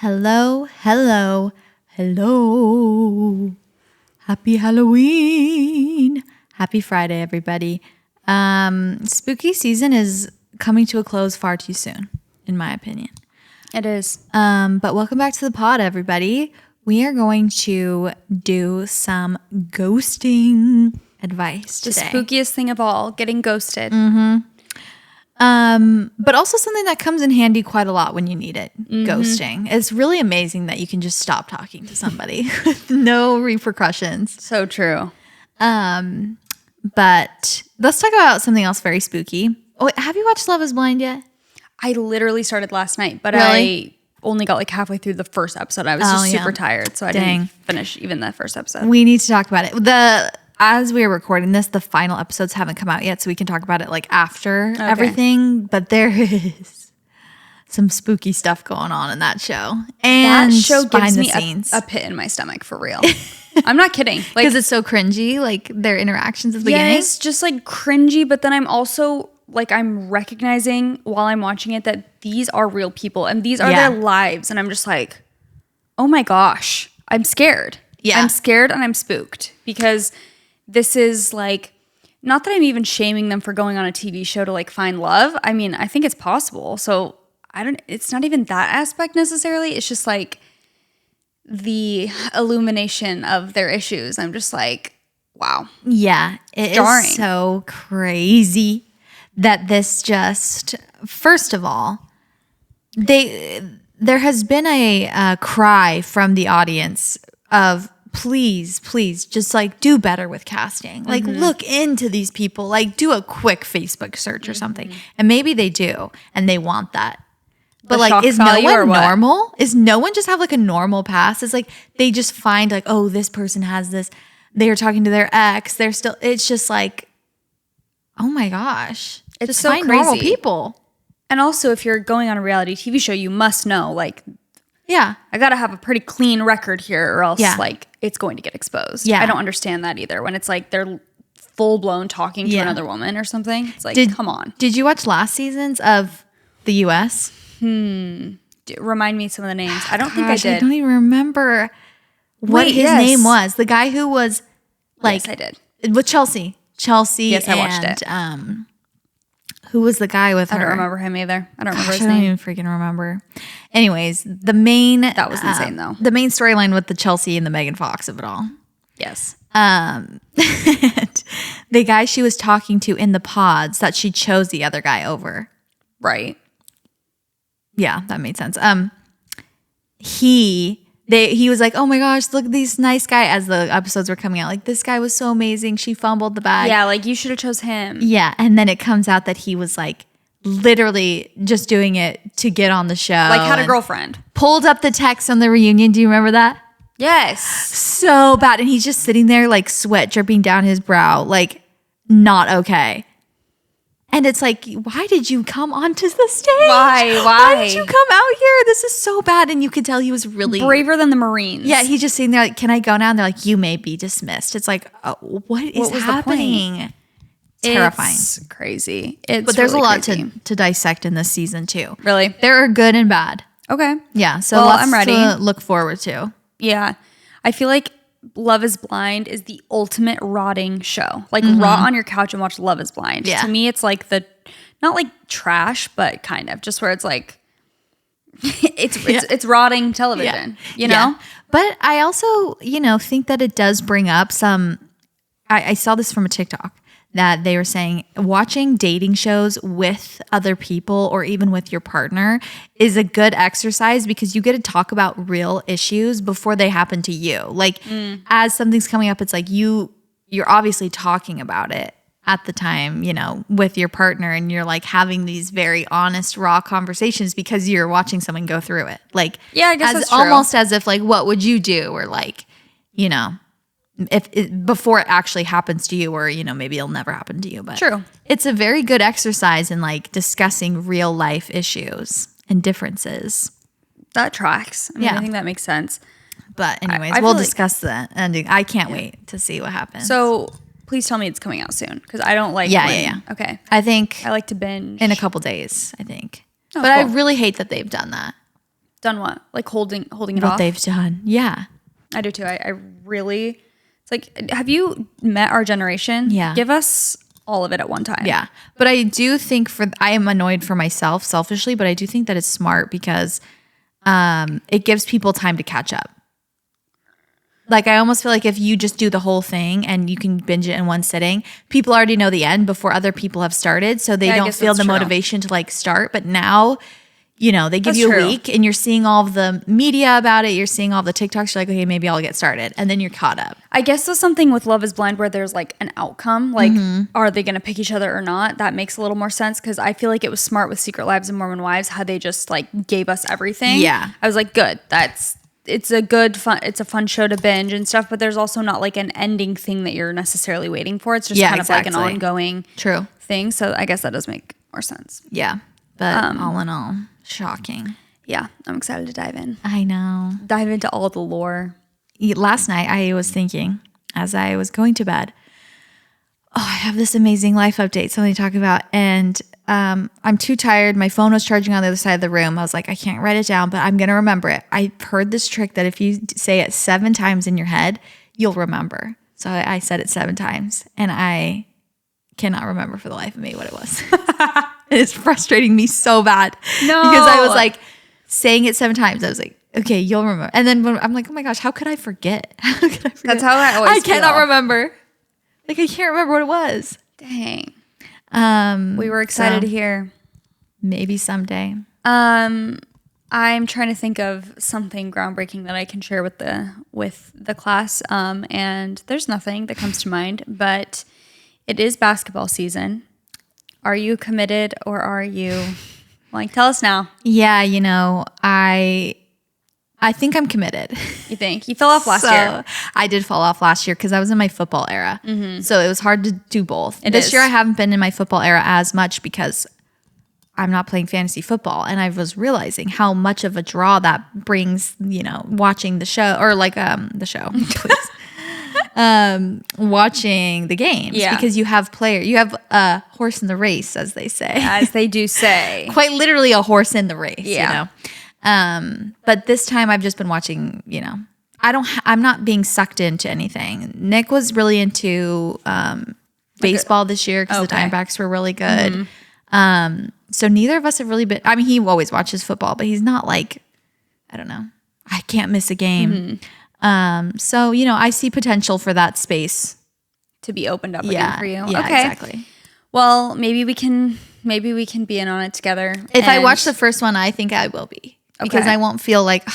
Hello, hello, hello. Happy Halloween. Happy Friday, everybody. Spooky season is coming to a close far too soon, in my opinion. It is. But welcome back to the pod, everybody. We are going to do some ghosting advice today. The spookiest thing of all, getting ghosted. But also something that comes in handy quite a lot when you need it, ghosting. It's really amazing that you can just stop talking to somebody with no repercussions. So true. But let's talk about something else very spooky. Oh, wait, have you watched Love is Blind yet? I literally started last night, but Really? I only got like halfway through the first episode. I was just super tired, so I didn't finish even the first episode. We need to talk about it. As we are recording this, the final episodes haven't come out yet, so we can talk about it like after everything. But there is some spooky stuff going on in that show. And that show gives me scenes. a pit in my stomach, for real. I'm not kidding. Because it's so cringy, like their interactions at the beginning. Yes, just like cringy, but then I'm also like, I'm recognizing while I'm watching it that these are real people and these are their lives. And I'm just like, oh my gosh, I'm scared. Yeah. I'm scared and I'm spooked because this is like, not that I'm even shaming them for going on a TV show to like find love. I mean, I think it's possible. So it's not even that aspect necessarily. It's just like the illumination of their issues. I'm just like, wow. Yeah, it is so crazy that this just, first of all, there has been a cry from the audience of please, just like do better with casting. Like look into these people, like do a quick Facebook search or something. And maybe they do and they want that. But like, is no one normal? Is no one just have like a normal past? It's like they just find like, oh, this person has this. They are talking to their ex. They're still, it's just like, oh my gosh. It's just so find crazy. normal people. And also, if you're going on a reality TV show, you must know, like, yeah, I got to have a pretty clean record here or else, like, it's going to get exposed. Yeah. I don't understand that either. When it's like they're full-blown talking to another woman or something. It's like, come on. Did you watch last seasons of The U.S.? Remind me some of the names. I don't think I did. I don't even remember what his name was. The guy who was like... Yes, I did. With Chelsea. Yes, I watched it. Who was the guy with her? I don't remember him either. I don't remember his I name. don't even freaking remember. Anyways, the main... That was insane, though. The main storyline with the Chelsea and the Megan Fox of it all. Yes. The guy she was talking to in the pods, that she chose the other guy over. Right. Yeah, that made sense. He was like, oh my gosh, look at this nice guy, as the episodes were coming out. Like, this guy was so amazing. She fumbled the bag. Yeah, like, you should have chose him. Yeah, and then it comes out that he was like literally just doing it to get on the show. Like, had a girlfriend. Pulled up the text on the reunion. Do you remember that? Yes. So bad. And he's just sitting there like sweat dripping down his brow. Like, not okay. And it's like, why did you come onto the stage? Why did you come out here? This is so bad. And you could tell he was really... braver than the Marines. Yeah, he's just sitting there like, can I go now? And they're like, you may be dismissed. It's like, what is happening? Terrifying. It's crazy. But there's really a lot to dissect in this season too. Really? There are good and bad. Okay. Yeah, so well, lots I'm ready. to look forward to. Yeah. I feel like Love is Blind is the ultimate rotting show. Like, rot on your couch and watch Love is Blind. Yeah. To me, it's like not like trash, but kind of just where it's like, it's rotting television, you know? Yeah. But I also, think that it does bring up some, I saw this from a TikTok that they were saying watching dating shows with other people or even with your partner is a good exercise because you get to talk about real issues before they happen to you. Like as something's coming up, it's like you're obviously talking about it at the time, with your partner, and you're like having these very honest, raw conversations because you're watching someone go through it. Like, yeah, I guess that's true. Almost as if like, what would you do? Or like, before it actually happens to you, or maybe it'll never happen to you. But true, it's a very good exercise in like discussing real life issues and differences. That tracks. I mean, I think that makes sense. But anyways, we'll discuss the ending. I can't wait to see what happens. So please tell me it's coming out soon because I don't like. Yeah. Okay. I think I like to binge in a couple days. I think, but I really hate that they've done that. Done what? Like holding it what off? they've done. Yeah. I do too. I really, it's like, have you met our generation? Yeah. Give us all of it at one time. Yeah. But I do think I am annoyed for myself selfishly, but I do think that it's smart because it gives people time to catch up. Like, I almost feel like if you just do the whole thing and you can binge it in one sitting, people already know the end before other people have started. So they don't feel the motivation to like start. But now, you know, they give you a week and you're seeing all of the media about it. You're seeing all the TikToks. You're like, okay, maybe I'll get started. And then you're caught up. I guess there's something with Love is Blind where there's like an outcome. Like, are they going to pick each other or not? That makes a little more sense because I feel like it was smart with Secret Lives and Mormon Wives how they just like gave us everything. Yeah. I was like, good. It's a fun show to binge and stuff, but there's also not like an ending thing that you're necessarily waiting for. It's just kind of like an ongoing thing. So I guess that does make more sense. Yeah. But all in all, shocking. Yeah. I'm excited to dive in. I know. Dive into all the lore. Last night I was thinking as I was going to bed, I have this amazing life update, something to talk about. And I'm too tired. My phone was charging on the other side of the room. I was like, I can't write it down, but I'm going to remember it. I heard this trick that if you say it 7 times in your head, you'll remember. So I said it 7 times and I cannot remember for the life of me what it was. It's frustrating me so bad. No. Because I was like saying it 7 times. I was like, okay, you'll remember. And then I'm like, oh my gosh, how could I forget? How could I forget? That's how I always feel. Cannot remember. Like, I can't remember what it was. Dang. We were excited to hear. Maybe someday. I'm trying to think of something groundbreaking that I can share with the class. And there's nothing that comes to mind, but it is basketball season. Are you committed or are you like, tell us now. Yeah, you know, I think I'm committed. You think? You fell off last year. I did fall off last year because I was in my football era. Mm-hmm. So it was hard to do both. This year I haven't been in my football era as much because I'm not playing fantasy football. And I was realizing how much of a draw that brings, you know, watching the show or like the show, please. Watching the games because you have a horse in the race, as they say. As they do say. Quite literally a horse in the race, you know. But this time I've just been watching, you know, I'm not being sucked into anything. Nick was really into baseball this year because the Diamondbacks were really good. Mm-hmm. So neither of us have really been, I mean, he always watches football, but he's not like, I don't know, I can't miss a game. Mm-hmm. So, you know, I see potential for that space to be opened up again for you. Yeah, okay. Exactly. Well, maybe we can be in on it together. If I watch the first one, I think I will be. Because I won't feel like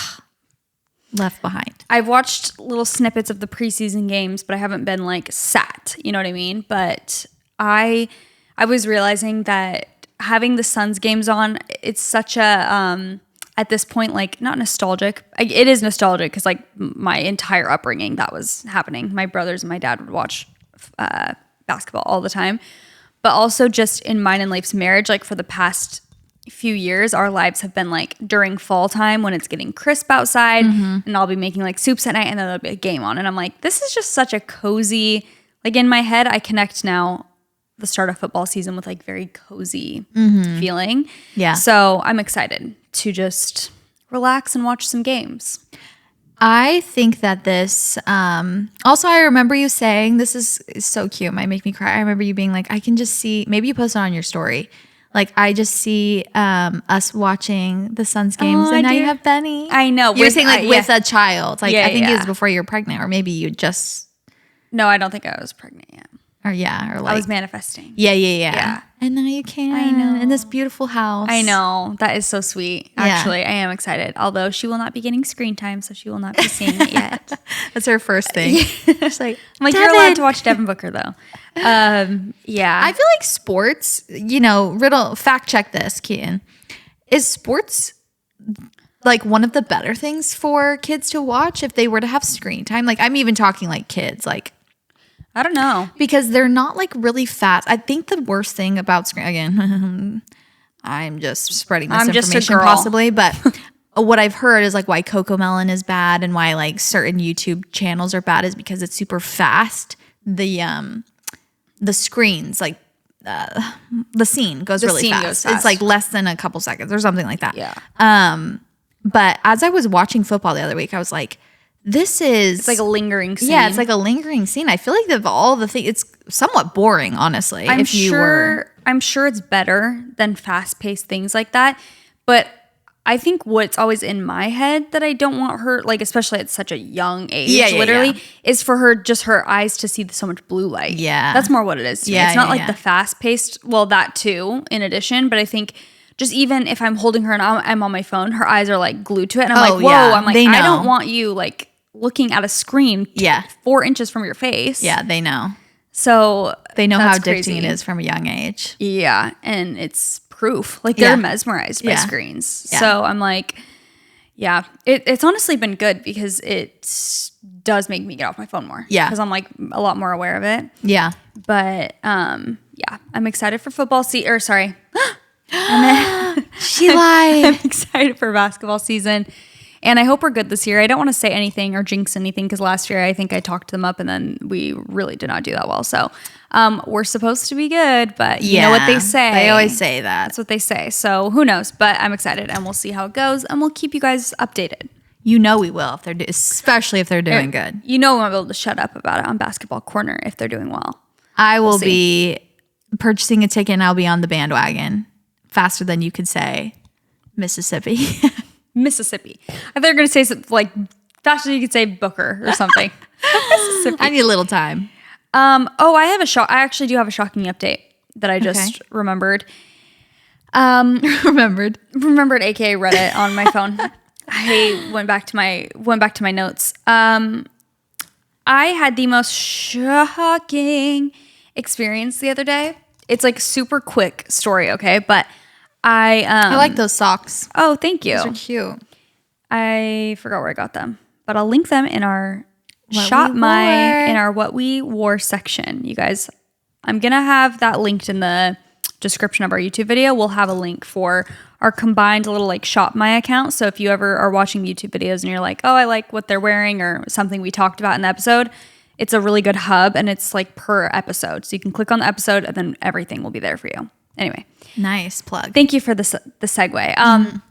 left behind. I've watched little snippets of the preseason games, but I haven't been like sat, you know what I mean? But I was realizing that having the Suns games on, it's such a, at this point, like not nostalgic. It is nostalgic because like my entire upbringing that was happening. My brothers and my dad would watch basketball all the time. But also just in mine and Leif's marriage, like for the past few years, our lives have been like during fall time when it's getting crisp outside and I'll be making like soups at night and then there'll be a game on. And I'm like, this is just such a cozy, like in my head, I connect now the start of football season with like very cozy feeling. Yeah. So I'm excited to just relax and watch some games. I think that this, also I remember you saying, this is so cute, it might make me cry. I remember you being like, I can just see, maybe you posted on your story, like I just see us watching the Suns games and now you have Benny. I know. You were saying like with a child. Like I think it was before you were pregnant or maybe you just. No, I don't think I was pregnant yet. Or like. I was manifesting. Yeah. And now you can. I know. In this beautiful house. I know. That is so sweet. Actually, I am excited. Although she will not be getting screen time, so she will not be seeing it yet. That's her first thing. She's like, I'm like, you're allowed to watch Devin Booker though. Yeah. I feel like sports, you know, fact check this, Keaton. Is sports like one of the better things for kids to watch if they were to have screen time? Like I'm even talking like kids, like I don't know. Because they're not like really fast. I think the worst thing about screen, again, I'm just spreading misinformation possibly, but what I've heard is like why Cocomelon is bad and why like certain YouTube channels are bad is because it's super fast. The screens, like the scene goes really fast. It's like less than a couple seconds or something like that. Yeah. But as I was watching football the other week, I was like, it's like a lingering scene. Yeah, it's like a lingering scene. I feel like of all the things, it's somewhat boring, honestly. I'm sure it's better than fast-paced things like that. But I think what's always in my head that I don't want her, like especially at such a young age, is for her eyes to see so much blue light. Yeah. That's more what it is to me. It's not like the fast-paced, well, that too, in addition. But I think just even if I'm holding her and I'm on my phone, her eyes are like glued to it. And I'm like, whoa, I'm like, I don't want you like looking at a screen 4 inches from your face. Yeah, they know. So they know how addicting it is from a young age. Yeah, and it's proof. Like they're mesmerized by screens. Yeah. So I'm like, it's honestly been good because it does make me get off my phone more. Yeah. Because I'm like a lot more aware of it. Yeah. But I'm excited for football season. She lied. I'm excited for basketball season. And I hope we're good this year. I don't want to say anything or jinx anything because last year I think I talked them up and then we really did not do that well. So we're supposed to be good, but you know what they say. They always say that. That's what they say. So who knows? But I'm excited and we'll see how it goes and we'll keep you guys updated. You know we will, especially if they're doing good. You know we won't be able to shut up about it on Basketball Corner if they're doing well. I will be purchasing a ticket and I'll be on the bandwagon faster than you could say Mississippi. Mississippi. I thought you were going to say something like faster than you could say Booker or something. Mississippi. I need a little time. I actually do have a shocking update that I just remembered. Remembered, aka read it on my phone. I went back to my notes. I had the most shocking experience the other day. It's like super quick story, okay? But I like those socks. Oh, thank you. Those are cute. I forgot where I got them, but I'll link them in our what we wore section. You guys, I'm going to have that linked in the description of our YouTube video. We'll have a link for our combined little like Shop My account. So if you ever are watching YouTube videos and you're like, oh, I like what they're wearing or something we talked about in the episode, it's a really good hub and it's like per episode. So you can click on the episode and then everything will be there for you. Anyway. Nice plug. Thank you for the segue.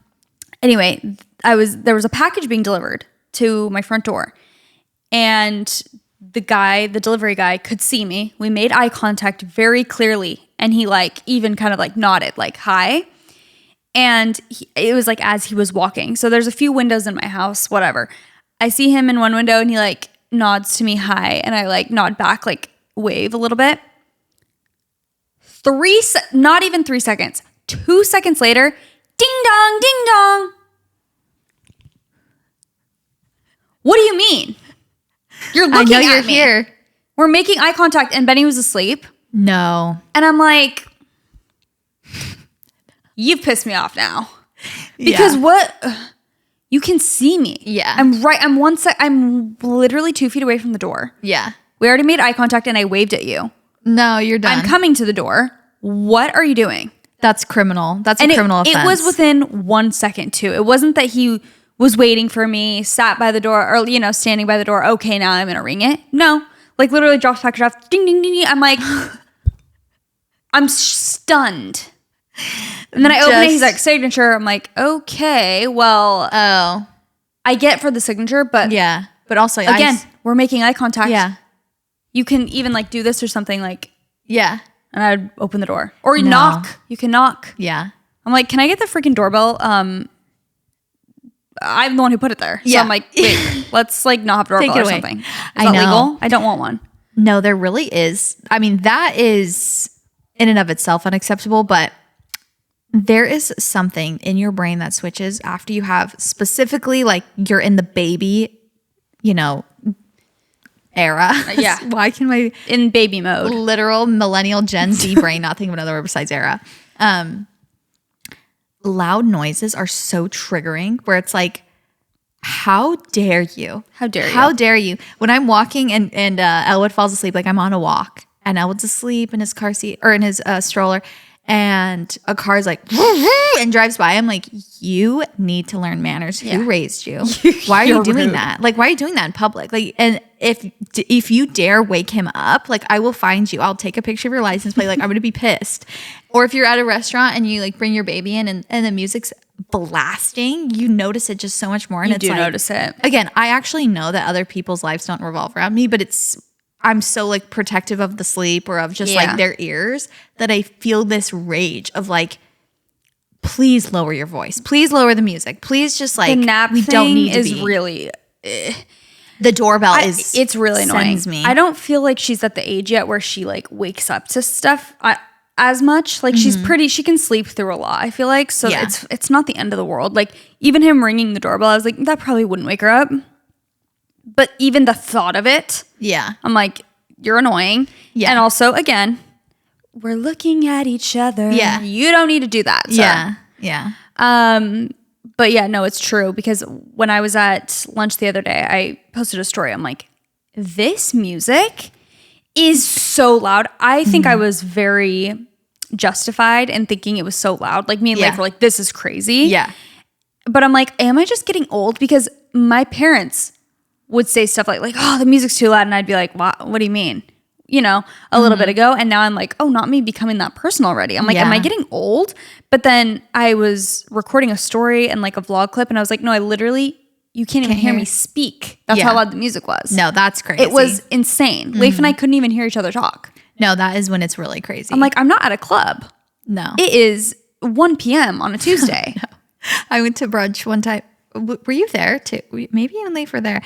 Anyway, there was a package being delivered to my front door and the delivery guy could see me. We made eye contact very clearly and he like even kind of like nodded like hi. And it was like as he was walking. So there's a few windows in my house, whatever. I see him in one window and he like nods to me hi and I like nod back, like wave a little bit. Not even 3 seconds. 2 seconds later, ding dong, ding dong. What do you mean? You're looking at me. Here. We're making eye contact and Benny was asleep. No. And I'm like, you've pissed me off now. Because what? You can see me. Yeah. I'm literally 2 feet away from the door. Yeah. We already made eye contact and I waved at you. No, you're done. I'm coming to the door. What are you doing? That's criminal. That's a criminal offense. It was within 1 second too. It wasn't that he was waiting for me, sat by the door, or standing by the door. Okay, now I'm gonna ring it. No, like literally drops package off. Ding ding ding ding. I'm like, I'm stunned. And then I open it. He's like signature. I'm like, okay, well, I get for the signature, but but also again, we're making eye contact. Yeah. You can even like do this or something like, and I'd open the door or knock. You can knock. Yeah. I'm like, can I get the freaking doorbell? I'm the one who put it there. So I'm like, wait, let's like not have a doorbell or something. Is that legal? I don't want one. No, there really is. I mean, that is in and of itself unacceptable, but there is something in your brain that switches after you have specifically like you're in the baby, era. Why can my in baby mode, literal millennial Gen Z brain not think of another word besides era? Loud noises are so triggering where it's like, how dare you? How dare you? How dare you? When I'm walking and Elwood falls asleep, like I'm on a walk and Elwood's asleep in his car seat or in his stroller and a car's like and drives by, I'm like, you need to learn manners. Who raised you? Why are you doing that? Like, why are you doing that in public? Like, and if you dare wake him up, like, I will find you. I'll take a picture of your license plate. Like, I'm gonna be pissed. Or if you're at a restaurant and you like bring your baby in and the music's blasting, you notice it just so much more. And You it's do like, notice it. Again, I actually know that other people's lives don't revolve around me, but I'm so like protective of the sleep or of just like their ears that I feel this rage of like, please lower your voice. Please lower the music. Please just like, The nap we thing don't need to is be. really... The doorbell is it's really annoying. sends me. I don't feel like she's at the age yet where she like wakes up to stuff as much. Like she's pretty, she can sleep through a lot, I feel like. So it's not the end of the world. Like even him ringing the doorbell, I was like, that probably wouldn't wake her up. But even the thought of it, I'm like, you're annoying. Yeah. And also, again, we're looking at each other. Yeah. You don't need to do that. Sir. Yeah. But yeah, no, it's true, because when I was at lunch the other day, I posted a story. I'm like, this music is so loud. I think I was very justified in thinking it was so loud. Like me and Leif were like, this is crazy. Yeah. But I'm like, am I just getting old? Because my parents would say stuff like, oh, the music's too loud. And I'd be like, what do you mean? You know, a little bit ago. And now I'm like, oh, not me becoming that person already. I'm like, am I getting old? But then I was recording a story and like a vlog clip. And I was like, no, I literally, you can't even hear me speak. That's how loud the music was. No, that's crazy. It was insane. Leif and I couldn't even hear each other talk. No, that is when it's really crazy. I'm like, I'm not at a club. No. It is 1 p.m. on a Tuesday. No. I went to brunch one time. Were you there too? Maybe you and Leif were there.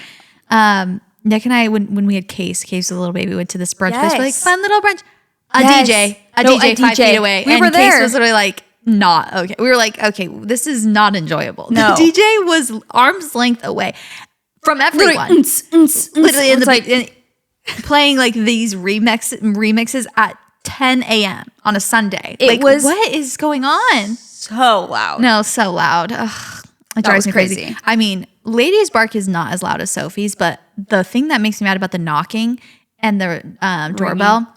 Nick and I, when we had Case was a little baby, we went to this brunch place. We're like, fun little brunch. A DJ 5 feet away. We and were there. Case was literally like, not okay. We were like, okay, this is not enjoyable. No. The DJ was arm's length away from everyone. Literally in the playing like these remixes at 10 a.m. on a Sunday. It like, was what is going on? So loud. No, so loud. Ugh, it drives me crazy. I mean, Lady's bark is not as loud as Sophie's, but the thing that makes me mad about the knocking and the doorbell,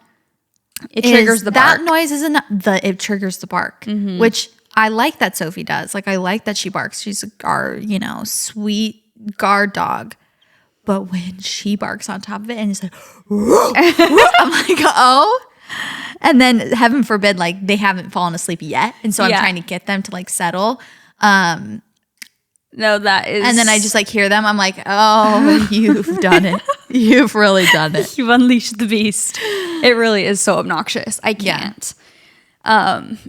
it triggers the bark. That noise isn't it triggers the bark, which I like that Sophie does. Like I like that she barks. She's our, sweet guard dog. But when she barks on top of it and it's like, I'm like, oh. And then heaven forbid, like they haven't fallen asleep yet. And so I'm trying to get them to like settle. No, that is. And then I just like hear them. I'm like, oh, you've done it. You've really done it. You've unleashed the beast. It really is so obnoxious. I can't.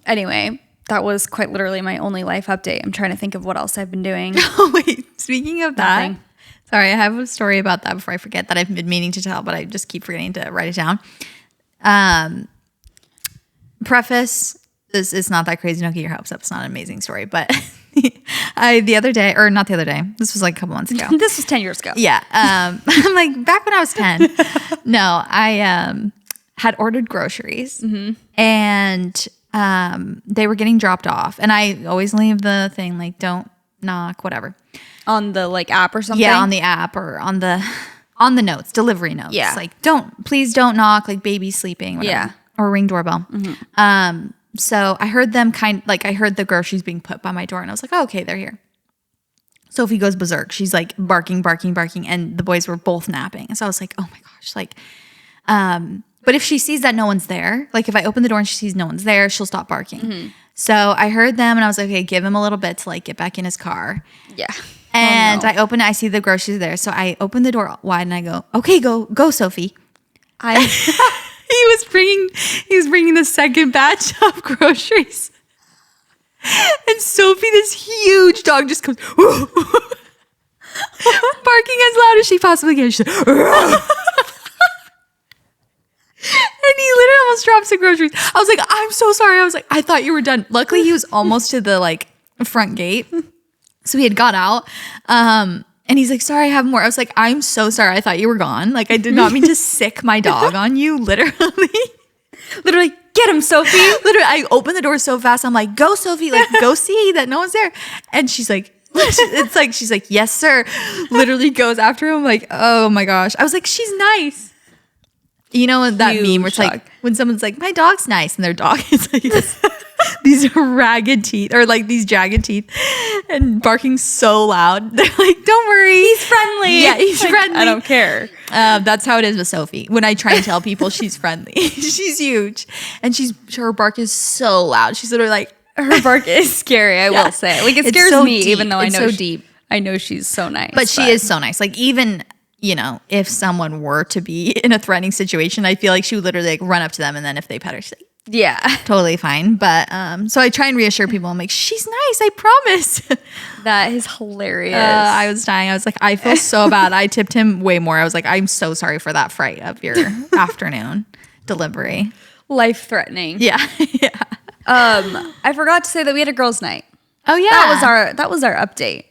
Anyway, that was quite literally my only life update. I'm trying to think of what else I've been doing. Oh, wait. Speaking of Nothing. that. Sorry, I have a story about that before I forget that I've been meaning to tell, but I just keep forgetting to write it down. Preface, this is not that crazy. Don't get your hopes up. It's not an amazing story, but the other day, or not the other day, this was like a couple months ago. This was 10 years ago. Yeah. I'm like, back when I was 10. No, I had ordered groceries and they were getting dropped off. And I always leave the thing like, don't knock, whatever. On the like app or something? Yeah, on the app or on the notes, delivery notes. Yeah. Like, please don't knock, like baby's sleeping, whatever. Yeah. Or ring doorbell. So I heard them I heard the groceries being put by my door and I was like, oh, okay, they're here. Sophie goes berserk. She's like barking. And the boys were both napping. And so I was like, oh my gosh, like, but if she sees that no one's there, like if I open the door and she sees no one's there, she'll stop barking. So I heard them and I was like, okay, give him a little bit to like get back in his car. Yeah. And I open it, I see the groceries there. So I open the door wide and I go, okay, go, Sophie. He was bringing the second batch of groceries. And Sophie, this huge dog, just comes barking as loud as she possibly can. She's like, and he literally almost drops the groceries. I was like, I'm so sorry. I was like, I thought you were done. Luckily, he was almost to the like front gate. So he had got out. And he's like, sorry, I have more. I was like, I'm so sorry. I thought you were gone. Like, I did not mean to sick my dog on you, literally. Literally, get him, Sophie. Literally, I opened the door so fast. I'm like, go, Sophie. Like, go see that no one's there. And she's like, she's like, yes, sir. Literally goes after him. I'm like, oh my gosh. I was like, she's nice. You know that meme where it's like, when someone's like, my dog's nice. And their dog is like this. these ragged teeth or like these jagged teeth and barking so loud. They're like, don't worry. He's friendly. Yeah, he's friendly. I don't care. That's how it is with Sophie. When I try and tell people she's friendly, she's huge. And her bark is so loud. She's literally like, her bark is scary, I will say. Like, it scares so me, deep. even though It's so deep. I know she's so nice. But she is so nice. Like, even, you know, if someone were to be in a threatening situation, I feel like she would literally like run up to them. And then if they pet her, she's like, yeah, totally fine. But so I try and reassure people. I'm like, she's nice, I promise. That is hilarious. I was dying. I was like, I feel so bad. I tipped him way more. I was like, I'm so sorry for that fright of your afternoon delivery. Life threatening. Yeah. Yeah. I forgot to say that we had a girls' night. Oh yeah. That was our update.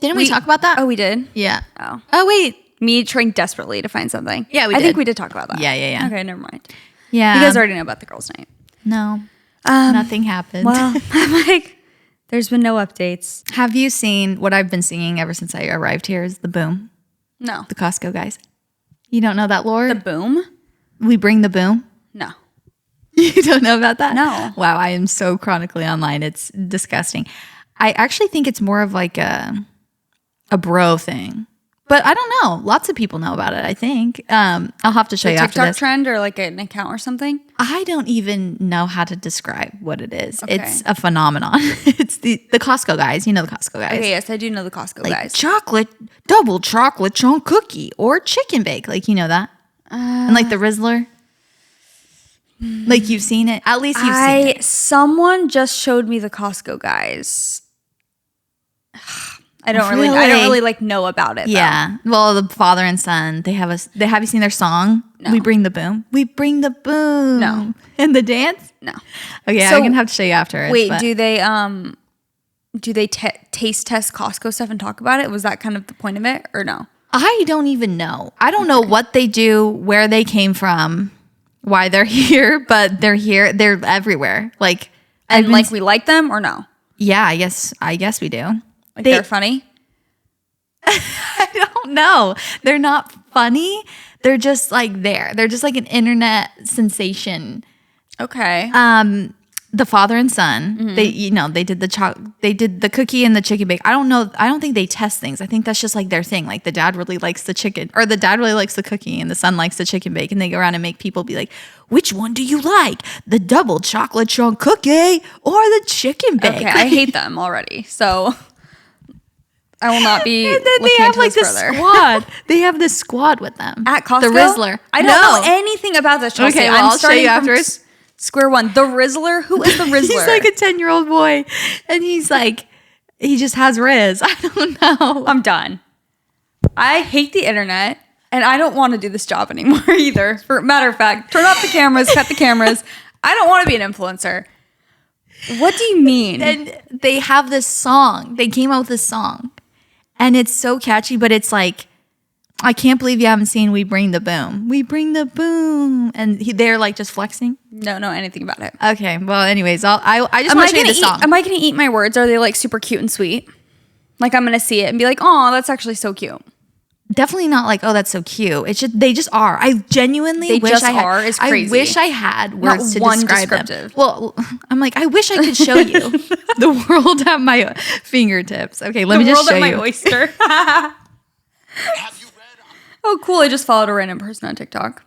Didn't we talk about that? Oh, we did? Yeah. Oh, wait. Me trying desperately to find something. Yeah, I think we did talk about that. Yeah. Okay, never mind. Yeah. You guys already know about the girls' night. No. Nothing happened. Well, I'm like, there's been no updates. Have you seen what I've been singing ever since I arrived here is the boom? No. The Costco Guys. You don't know that lore? The boom? We bring the boom? No. You don't know about that? No. Wow, I am so chronically online. It's disgusting. I actually think it's more of like a bro thing. But I don't know. Lots of people know about it, I think. I'll have to show you after TikTok this. trend or like an account or something? I don't even know how to describe what it is. Okay. It's a phenomenon. It's the Costco Guys. You know the Costco Guys. Okay, yes, I do know the Costco Like Guys. double chocolate chunk cookie or chicken bake. Like, you know that? And like the Rizzler. Like you've seen it. At least you've seen it. Someone just showed me the Costco Guys. I don't Really? really like know about it. Yeah. Well, the father and son, have you seen their song? No. We bring the boom. We bring the boom. No. And the dance? No. Okay, So- I'm gonna have to show you after. Wait, do they taste test Costco stuff and talk about it? Was that kind of the point of it, or no? I don't even know. I don't know what they do, where they came from, why they're here, but they're here. They're everywhere. Like, And like we like them or no? yeah, I guess we do. Like they're funny. I don't know. They're not funny. They're just like there. They're just like an internet sensation. Okay. The father and son, they did the cookie and the chicken bake. I don't know. I don't think they test things. I think that's just like their thing. Like the dad really likes the chicken, or the dad really likes the cookie and the son likes the chicken bake, and they go around and make people be like, which one do you like? The double chocolate chunk cookie or the chicken bake? Okay, I hate them already. So I will not be And then looking they have into like this this further. squad. They have this squad with them At Costco? The Rizzler. I don't know anything about this, Chelsea. Okay, well, I'll show you from afterwards. Square one. The Rizzler? Who is the Rizzler? He's like a 10-year-old boy, and he's like, he just has Riz. I don't know. I'm done. I hate the internet, and I don't want to do this job anymore either. For matter of fact, turn off the cameras, cut the cameras. I don't want to be an influencer. What do you mean? And they have this song. They came out with this song, and it's so catchy, but it's like, I can't believe you haven't seen We Bring the Boom. We bring the boom. And they're like just flexing. Don't know anything about it. Okay. Well, anyways, I just want to show you the song. Am I going to eat my words? Are they like super cute and sweet? Like I'm going to see it and be like, oh, that's actually so cute. Definitely not like, oh, that's so cute. It's just, they just are. I genuinely wish I had. Is crazy. I wish I had words to one describe descriptive. them. Well, I'm like, I wish I could show you the world at my fingertips. Okay, let me just show The world you. at my oyster. Oh, cool. I just followed a random person on TikTok.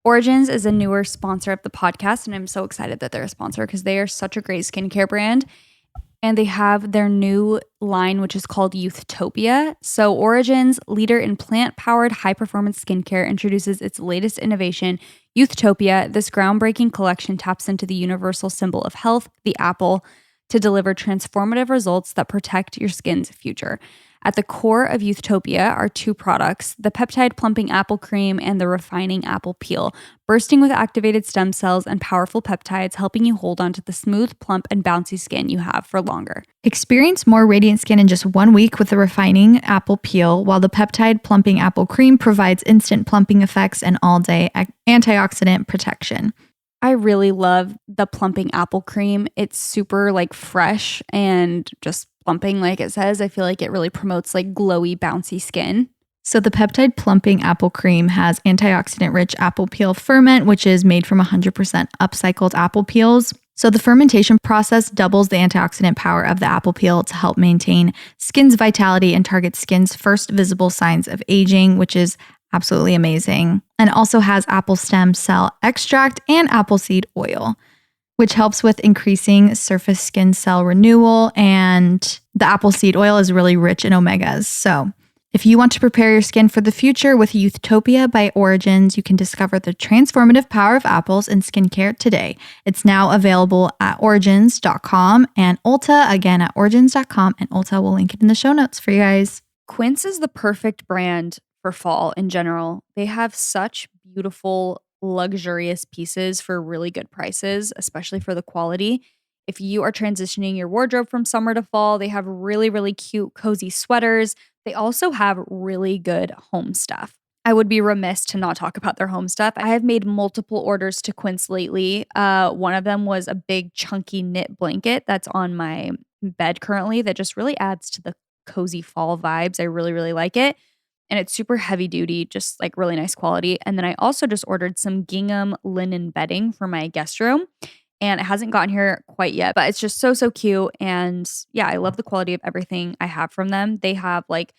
Origins is a newer sponsor of the podcast, and I'm so excited that they're a sponsor because they are such a great skincare brand. And they have their new line, which is called Youthtopia. So Origins, leader in plant-powered high-performance skincare, introduces its latest innovation, Youthtopia. This groundbreaking collection taps into the universal symbol of health, the apple, to deliver transformative results that protect your skin's future. At the core of Youthtopia are two products, the peptide plumping apple cream and the refining apple peel, bursting with activated stem cells and powerful peptides, helping you hold on to the smooth, plump, and bouncy skin you have for longer. Experience more radiant skin in just 1 week with the refining apple peel, while the peptide plumping apple cream provides instant plumping effects and all-day antioxidant protection. I really love the plumping apple cream. It's super like fresh and just plumping, like it says. I feel like it really promotes like glowy, bouncy skin. So the peptide plumping apple cream has antioxidant-rich apple peel ferment, which is made from 100% upcycled apple peels. So the fermentation process doubles the antioxidant power of the apple peel to help maintain skin's vitality and target skin's first visible signs of aging, which is absolutely amazing. And also has apple stem cell extract and apple seed oil, which helps with increasing surface skin cell renewal. And the apple seed oil is really rich in omegas. So if you want to prepare your skin for the future with Youthtopia by Origins, you can discover the transformative power of apples in skincare today. It's now available at origins.com and ULTA, again at origins.com, and ULTA will link it in the show notes for you guys. Quince is the perfect brand for fall in general. They have such beautiful, luxurious pieces for really good prices, especially for the quality. If you are transitioning your wardrobe from summer to fall, they have really, really cute, cozy sweaters. They also have really good home stuff. I would be remiss to not talk about their home stuff. I have made multiple orders to Quince lately. One of them was a big, chunky knit blanket that's on my bed currently that just really adds to the cozy fall vibes. I really, really like it. And it's super heavy duty, just like really nice quality. And then I also just ordered some gingham linen bedding for my guest room. And it hasn't gotten here quite yet, but it's just so, so cute. And yeah, I love the quality of everything I have from them. They have like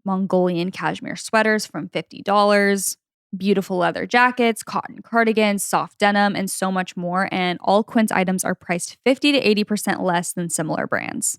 Mongolian cashmere sweaters from $50, beautiful leather jackets, cotton cardigans, soft denim, and so much more. And all Quince items are priced 50 to 80% less than similar brands.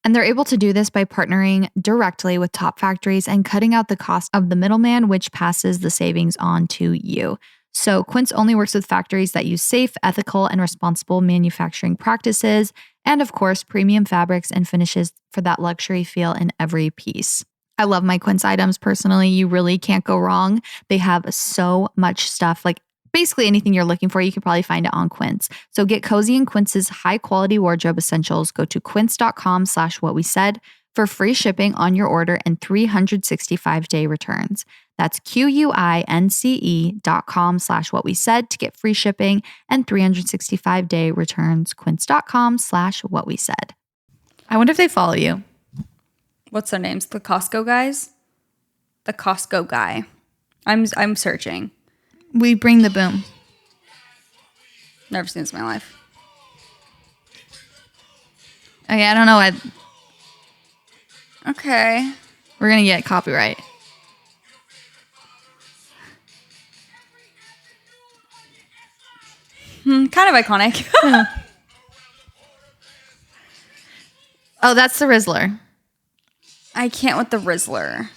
And they're able to do this by partnering directly with top factories and cutting out the cost of the middleman, which passes the savings on to you. So Quince only works with factories that use safe, ethical, and responsible manufacturing practices, and of course, premium fabrics and finishes for that luxury feel in every piece. I love my Quince items personally. You really can't go wrong. They have so much stuff, like basically anything you're looking for, you could probably find it on Quince. So get cozy in Quince's high quality wardrobe essentials. Go to quince.com/whatwesaid for free shipping on your order and 365-day returns. That's QUINCE.com/whatwesaid to get free shipping and 365-day returns. Quince.com/whatwesaid. I wonder if they follow you. What's their names? The Costco Guys? The Costco Guy. I'm searching. We bring the boom. Never seen this in my life. Okay, I don't know what. Okay. We're going to get copyright. Kind of iconic. Oh, that's the Rizzler. I can't with the Rizzler.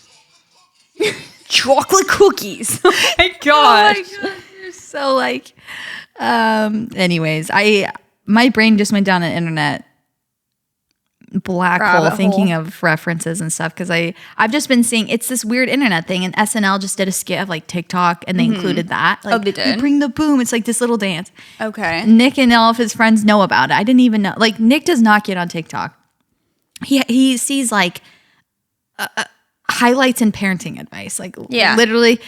Chocolate cookies. Oh my god. Oh my god. You're so like anyways, my brain just went down an internet black hole thinking of references and stuff because I've just been seeing it's this weird internet thing, and SNL just did a skit of like TikTok and they included that. Like, they did? We bring the boom. It's like this little dance. Okay. Nick and all of his friends know about it. I didn't even know. Like Nick does not get on TikTok. He sees like highlights and parenting advice. Like literally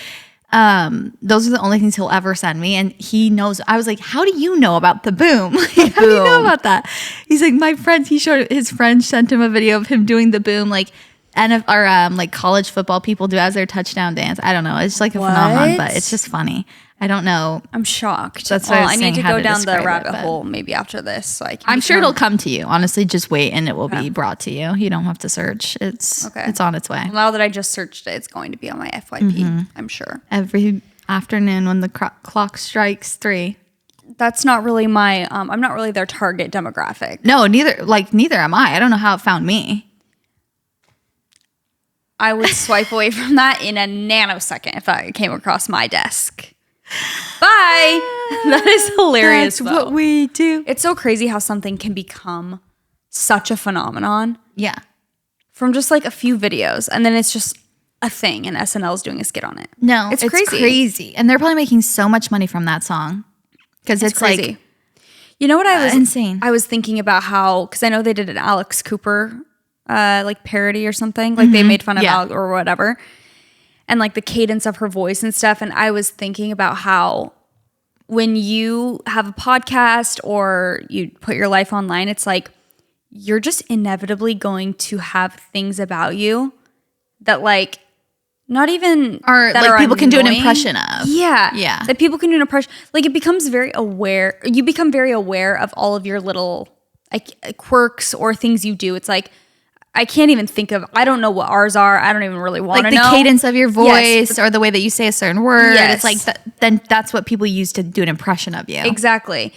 those are the only things he'll ever send me, and he knows. I was like, how do you know about the boom? Like, how do you know about that? He's like, my friends, he showed his friend sent him a video of him doing the boom, like like college football people do as their touchdown dance. I don't know, it's like a phenomenon, but it's just funny. I don't know. I'm shocked. That's what I need to go down the rabbit hole maybe after this. So I'm sure it'll come to you. Honestly, just wait and it will be brought to you. You don't have to search. It's on its way. Well, now that I just searched it, it's going to be on my FYP, I'm sure. Every afternoon when the clock strikes 3. That's not really my, I'm not really their target demographic. No, neither am I. I don't know how it found me. I would swipe away from that in a nanosecond if I came across my desk. Bye. That is hilarious. That's what we do. It's so crazy how something can become such a phenomenon. Yeah. From just like a few videos, and then it's just a thing, and SNL is doing a skit on it. No, it's crazy. And they're probably making so much money from that song. Because it's crazy. Like, you know what I was insane. I was thinking about how, because I know they did an Alex Cooper like parody or something. Like they made fun of Alex or whatever. And like the cadence of her voice and stuff. And I was thinking about how when you have a podcast or you put your life online, it's like you're just inevitably going to have things about you that like not even or that like are people can do an annoying. impression of. Yeah. That people can do an impression. Like it becomes very aware. You become very aware of all of your little like quirks or things you do. It's like, I can't even think of, I don't know what ours are. I don't even really want to know. Like the cadence of your voice or the way that you say a certain word. Yes. It's like, then that's what people use to do an impression of you. Exactly.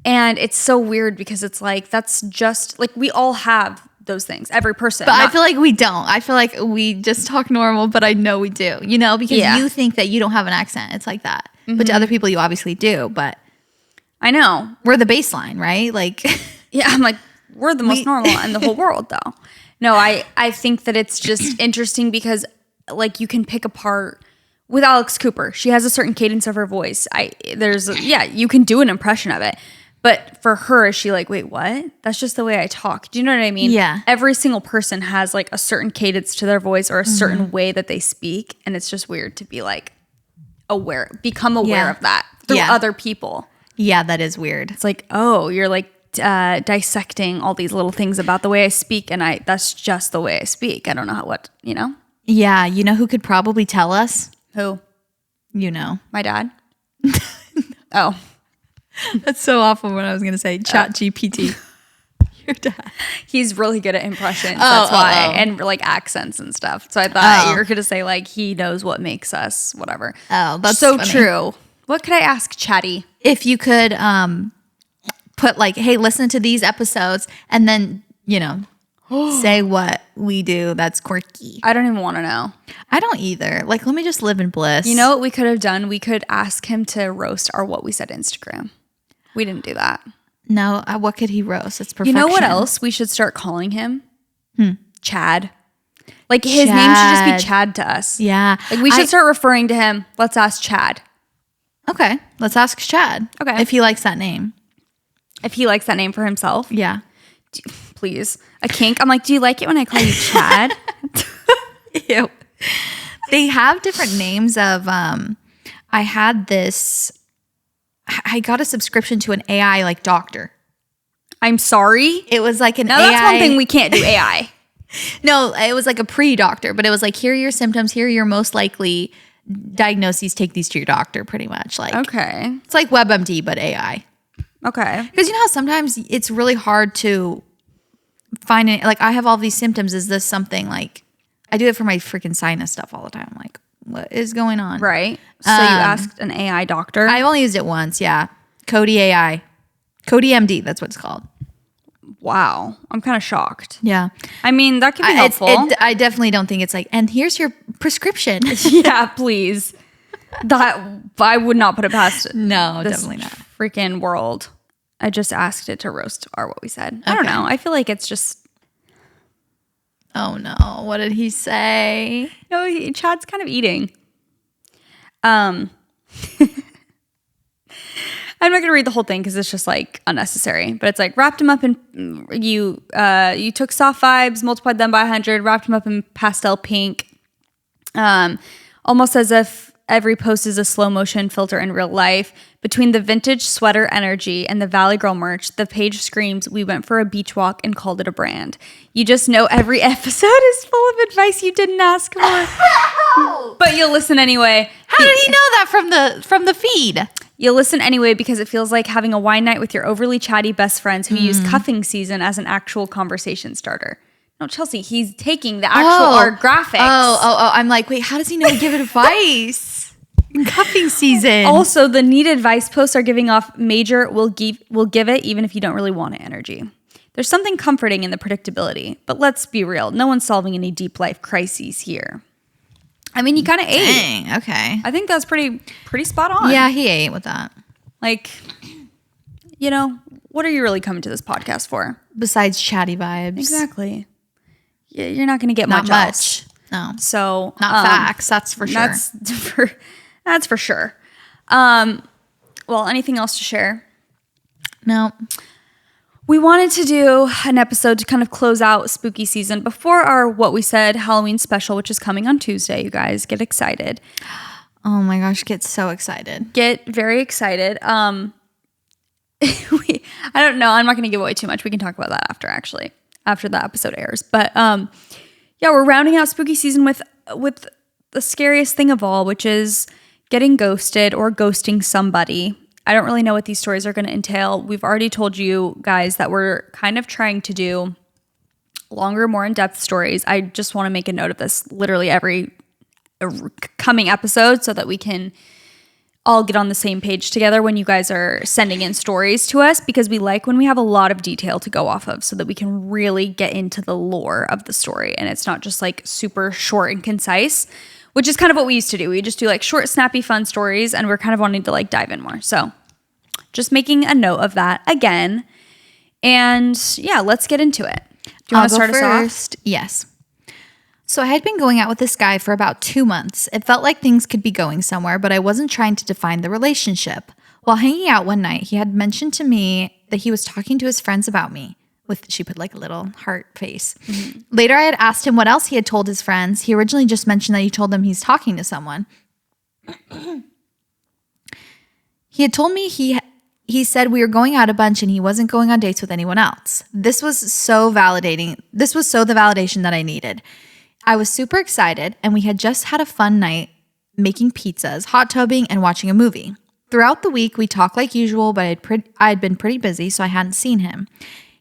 And it's so weird because it's like, that's just, like we all have those things, every person. But I feel like we don't. I feel like we just talk normal, but I know we do, you know, because you think that you don't have an accent. It's like that. But to other people, you obviously do. But I know. We're the baseline, right? Like, yeah, I'm like, we're the most normal in the whole world, though. No, I think that it's just interesting because, like, you can pick apart with Alex Cooper. She has a certain cadence of her voice. You can do an impression of it. But for her, is she like, wait, what? That's just the way I talk. Do you know what I mean? Yeah. Every single person has like a certain cadence to their voice or a certain way that they speak. And it's just weird to be like become aware of that through other people. Yeah, that is weird. It's like, oh, you're like dissecting all these little things about the way I speak. And that's just the way I speak. I don't know you know? Yeah. You know who could probably tell us? Who? You know. My dad? Oh. That's so awful when I was going to say Chat GPT. Your dad. He's really good at impressions. That's why. And like accents and stuff. So I thought you were going to say like he knows what makes us whatever. Oh, that's so funny. True. What could I ask Chatty? If you could put like, hey, listen to these episodes and then, you know, say what we do that's quirky. I don't even want to know. I don't either. Like, let me just live in bliss. You know what we could have done? We could ask him to roast our What We Said Instagram. We didn't do that. No, what could he roast? It's perfection. You know what else we should start calling him? Chad. Like his name should just be Chad to us. Yeah. Like we should start referring to him. Let's ask Chad. Okay. Let's ask Chad. Okay. If he likes that name. If he likes that name for himself. Yeah. Please. A kink. I'm like, do you like it when I call you Chad? Ew. They have different names of, I had this, I got a subscription to an AI like doctor. I'm sorry. It was like an now AI. That's one thing we can't do AI. No, it was like a pre-doctor, but it was like, here are your symptoms. Here are your most likely diagnoses. Take these to your doctor pretty much. Like, okay. It's like WebMD, but AI. Okay. Because you know how sometimes it's really hard to find it. Like I have all these symptoms. Is this something like, I do it for my freaking sinus stuff all the time. I'm like, what is going on? Right. So you asked an AI doctor? I've only used it once. Yeah. Cody AI. Cody MD. That's what it's called. Wow. I'm kind of shocked. Yeah. I mean, that could be helpful. I definitely don't think it's like, and here's your prescription. Yeah, please. That I would not put it past. No, this definitely not. Freaking world. I just asked it to roast our What We Said. I don't know. I feel like it's just. Oh no! What did he say? No, Chad's kind of eating. I'm not gonna read the whole thing because it's just like unnecessary. But it's like wrapped him up in you took soft vibes, multiplied them by 100, wrapped him up in pastel pink, almost as if every post is a slow motion filter in real life. Between the vintage sweater energy and the Valley Girl merch, the page screams, "We went for a beach walk and called it a brand." You just know every episode is full of advice you didn't ask for. But you'll listen anyway. How did he know that from the feed? You'll listen anyway because it feels like having a wine night with your overly chatty best friends who use cuffing season as an actual conversation starter. No, Chelsea, he's taking the actual art graphics. Oh. I'm like, wait, how does he know to give advice? In cuffing season. Also, the need advice posts are giving off major will give it even if you don't really want it energy. There's something comforting in the predictability, but let's be real. No one's solving any deep life crises here. I mean, he kind of ate. Dang, okay. I think that's pretty spot on. Yeah, he ate with that. Like, you know, what are you really coming to this podcast for? Besides chatty vibes. Exactly. Yeah, you're not going to get Not much much. else. No. So Not facts, that's for sure. That's for sure. Well, anything else to share? No. We wanted to do an episode to kind of close out spooky season before our What We Said Halloween special, which is coming on Tuesday. You guys get excited. Oh my gosh, get so excited. Get very excited. I don't know. I'm not going to give away too much. We can talk about that after that episode airs. But yeah, we're rounding out spooky season with the scariest thing of all, which is getting ghosted or ghosting somebody. I don't really know what these stories are going to entail. We've already told you guys that we're kind of trying to do longer, more in-depth stories. I just want to make a note of this literally every coming episode so that we can all get on the same page together when you guys are sending in stories to us, because we like when we have a lot of detail to go off of so that we can really get into the lore of the story and it's not just like super short and concise, which is kind of what we used to do. We just do like short, snappy, fun stories, and we're kind of wanting to like dive in more. So just making a note of that again. And yeah, let's get into it. Do you want to start us off? Yes. So I had been going out with this guy for about 2 months. It felt like things could be going somewhere, but I wasn't trying to define the relationship. While hanging out one night, he had mentioned to me that he was talking to his friends about me. She put like a little heart face. Mm-hmm. Later, I had asked him what else he had told his friends. He originally just mentioned that he told them he's talking to someone. He had told me he said we were going out a bunch and he wasn't going on dates with anyone else. This was so validating. This was so the validation that I needed. I was super excited, and we had just had a fun night making pizzas, hot tubbing, and watching a movie. Throughout the week, we talked like usual, but I had been pretty busy, so I hadn't seen him.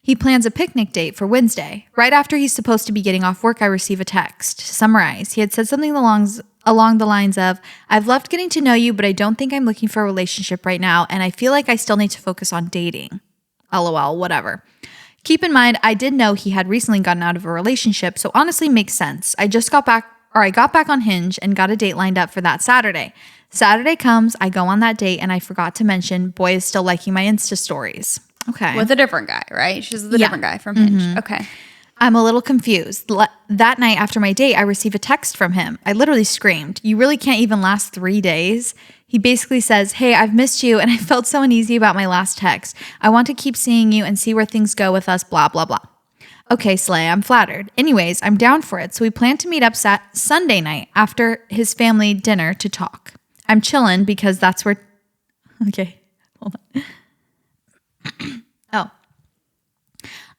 He plans a picnic date for Wednesday. Right after he's supposed to be getting off work, I receive a text. To summarize, he had said something along the lines of, "I've loved getting to know you, but I don't think I'm looking for a relationship right now, and I feel like I still need to focus on dating. LOL, whatever." Keep in mind, I did know he had recently gotten out of a relationship, so honestly makes sense. I got back on Hinge and got a date lined up for that Saturday. Saturday comes, I go on that date, and I forgot to mention, boy is still liking my Insta stories. Okay. With a different guy, right? She's the different guy from Hinge. Mm-hmm. Okay. I'm a little confused. That night after my date, I receive a text from him. I literally screamed, "You really can't even last 3 days?" He basically says, "Hey, I've missed you and I felt so uneasy about my last text. I want to keep seeing you and see where things go with us, blah, blah, blah." Okay, Slay, I'm flattered. Anyways, I'm down for it. So we plan to meet up Sunday night after his family dinner to talk. I'm chilling because that's where... Okay, hold on. Oh.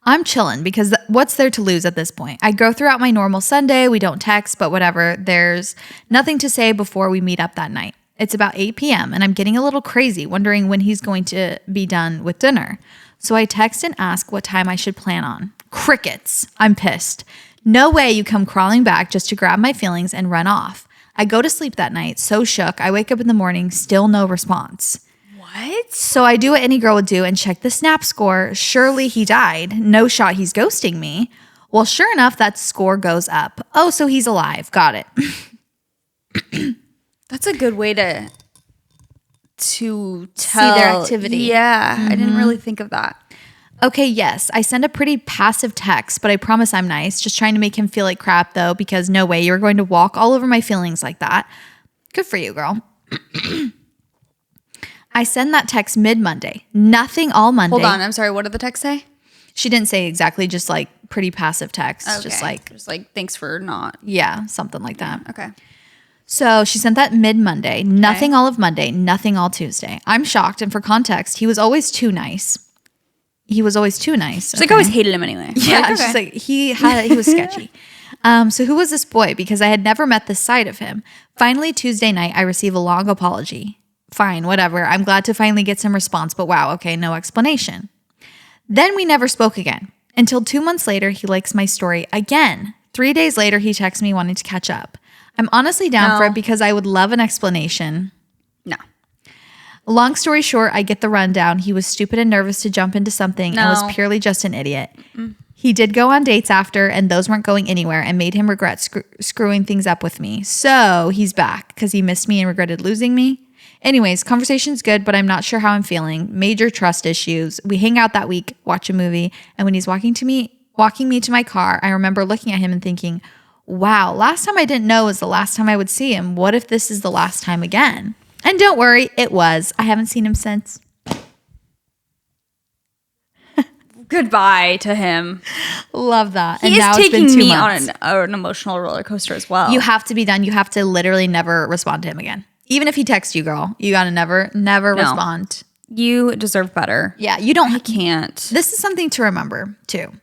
I'm chilling because what's there to lose at this point? I go throughout my normal Sunday. We don't text, but whatever. There's nothing to say before we meet up that night. It's about 8 p.m. and I'm getting a little crazy, wondering when he's going to be done with dinner. So I text and ask what time I should plan on. Crickets. I'm pissed. No way you come crawling back just to grab my feelings and run off. I go to sleep that night, so shook. I wake up in the morning, still no response. What? So I do what any girl would do and check the snap score. Surely he died. No shot he's ghosting me. Well, sure enough, that score goes up. Oh, so he's alive. Got it. That's a good way to tell. See their activity. Yeah, mm-hmm. I didn't really think of that. Okay, yes, I send a pretty passive text, but I promise I'm nice. Just trying to make him feel like crap, though, because no way you're going to walk all over my feelings like that. Good for you, girl. I send that text mid-Monday. Nothing all Monday. Hold on, I'm sorry. What did the text say? She didn't say exactly, just like pretty passive text. Okay. Just like thanks for not. Yeah, something like that. Okay. So she sent that mid-Monday. Nothing all of Monday. Nothing all Tuesday. I'm shocked. And for context, he was always too nice. She's like, I always hated him anyway. Yeah, like, she's like, he was sketchy. So who was this boy? Because I had never met this side of him. Finally, Tuesday night, I receive a long apology. Fine, whatever. I'm glad to finally get some response, but wow, okay, no explanation. Then we never spoke again. Until 2 months later, he likes my story again. 3 days later, he texts me wanting to catch up. I'm honestly down for it because I would love an explanation. No. Long story short, I get the rundown. He was stupid and nervous to jump into something and was purely just an idiot. Mm-mm. He did go on dates after, and those weren't going anywhere and made him regret screwing things up with me. So he's back because he missed me and regretted losing me. Anyways, conversation's good, but I'm not sure how I'm feeling. Major trust issues. We hang out that week, watch a movie, and when he's walking me to my car, I remember looking at him and thinking, wow, last time I didn't know was the last time I would see him. What if this is the last time again? And don't worry, it was. I haven't seen him since. Goodbye to him. Love that. He is taking me on an emotional roller coaster as well. You have to be done. You have to literally never respond to him again. Even if he texts you, girl, you got to never respond. You deserve better. Yeah, you don't. I can't. This is something to remember, too,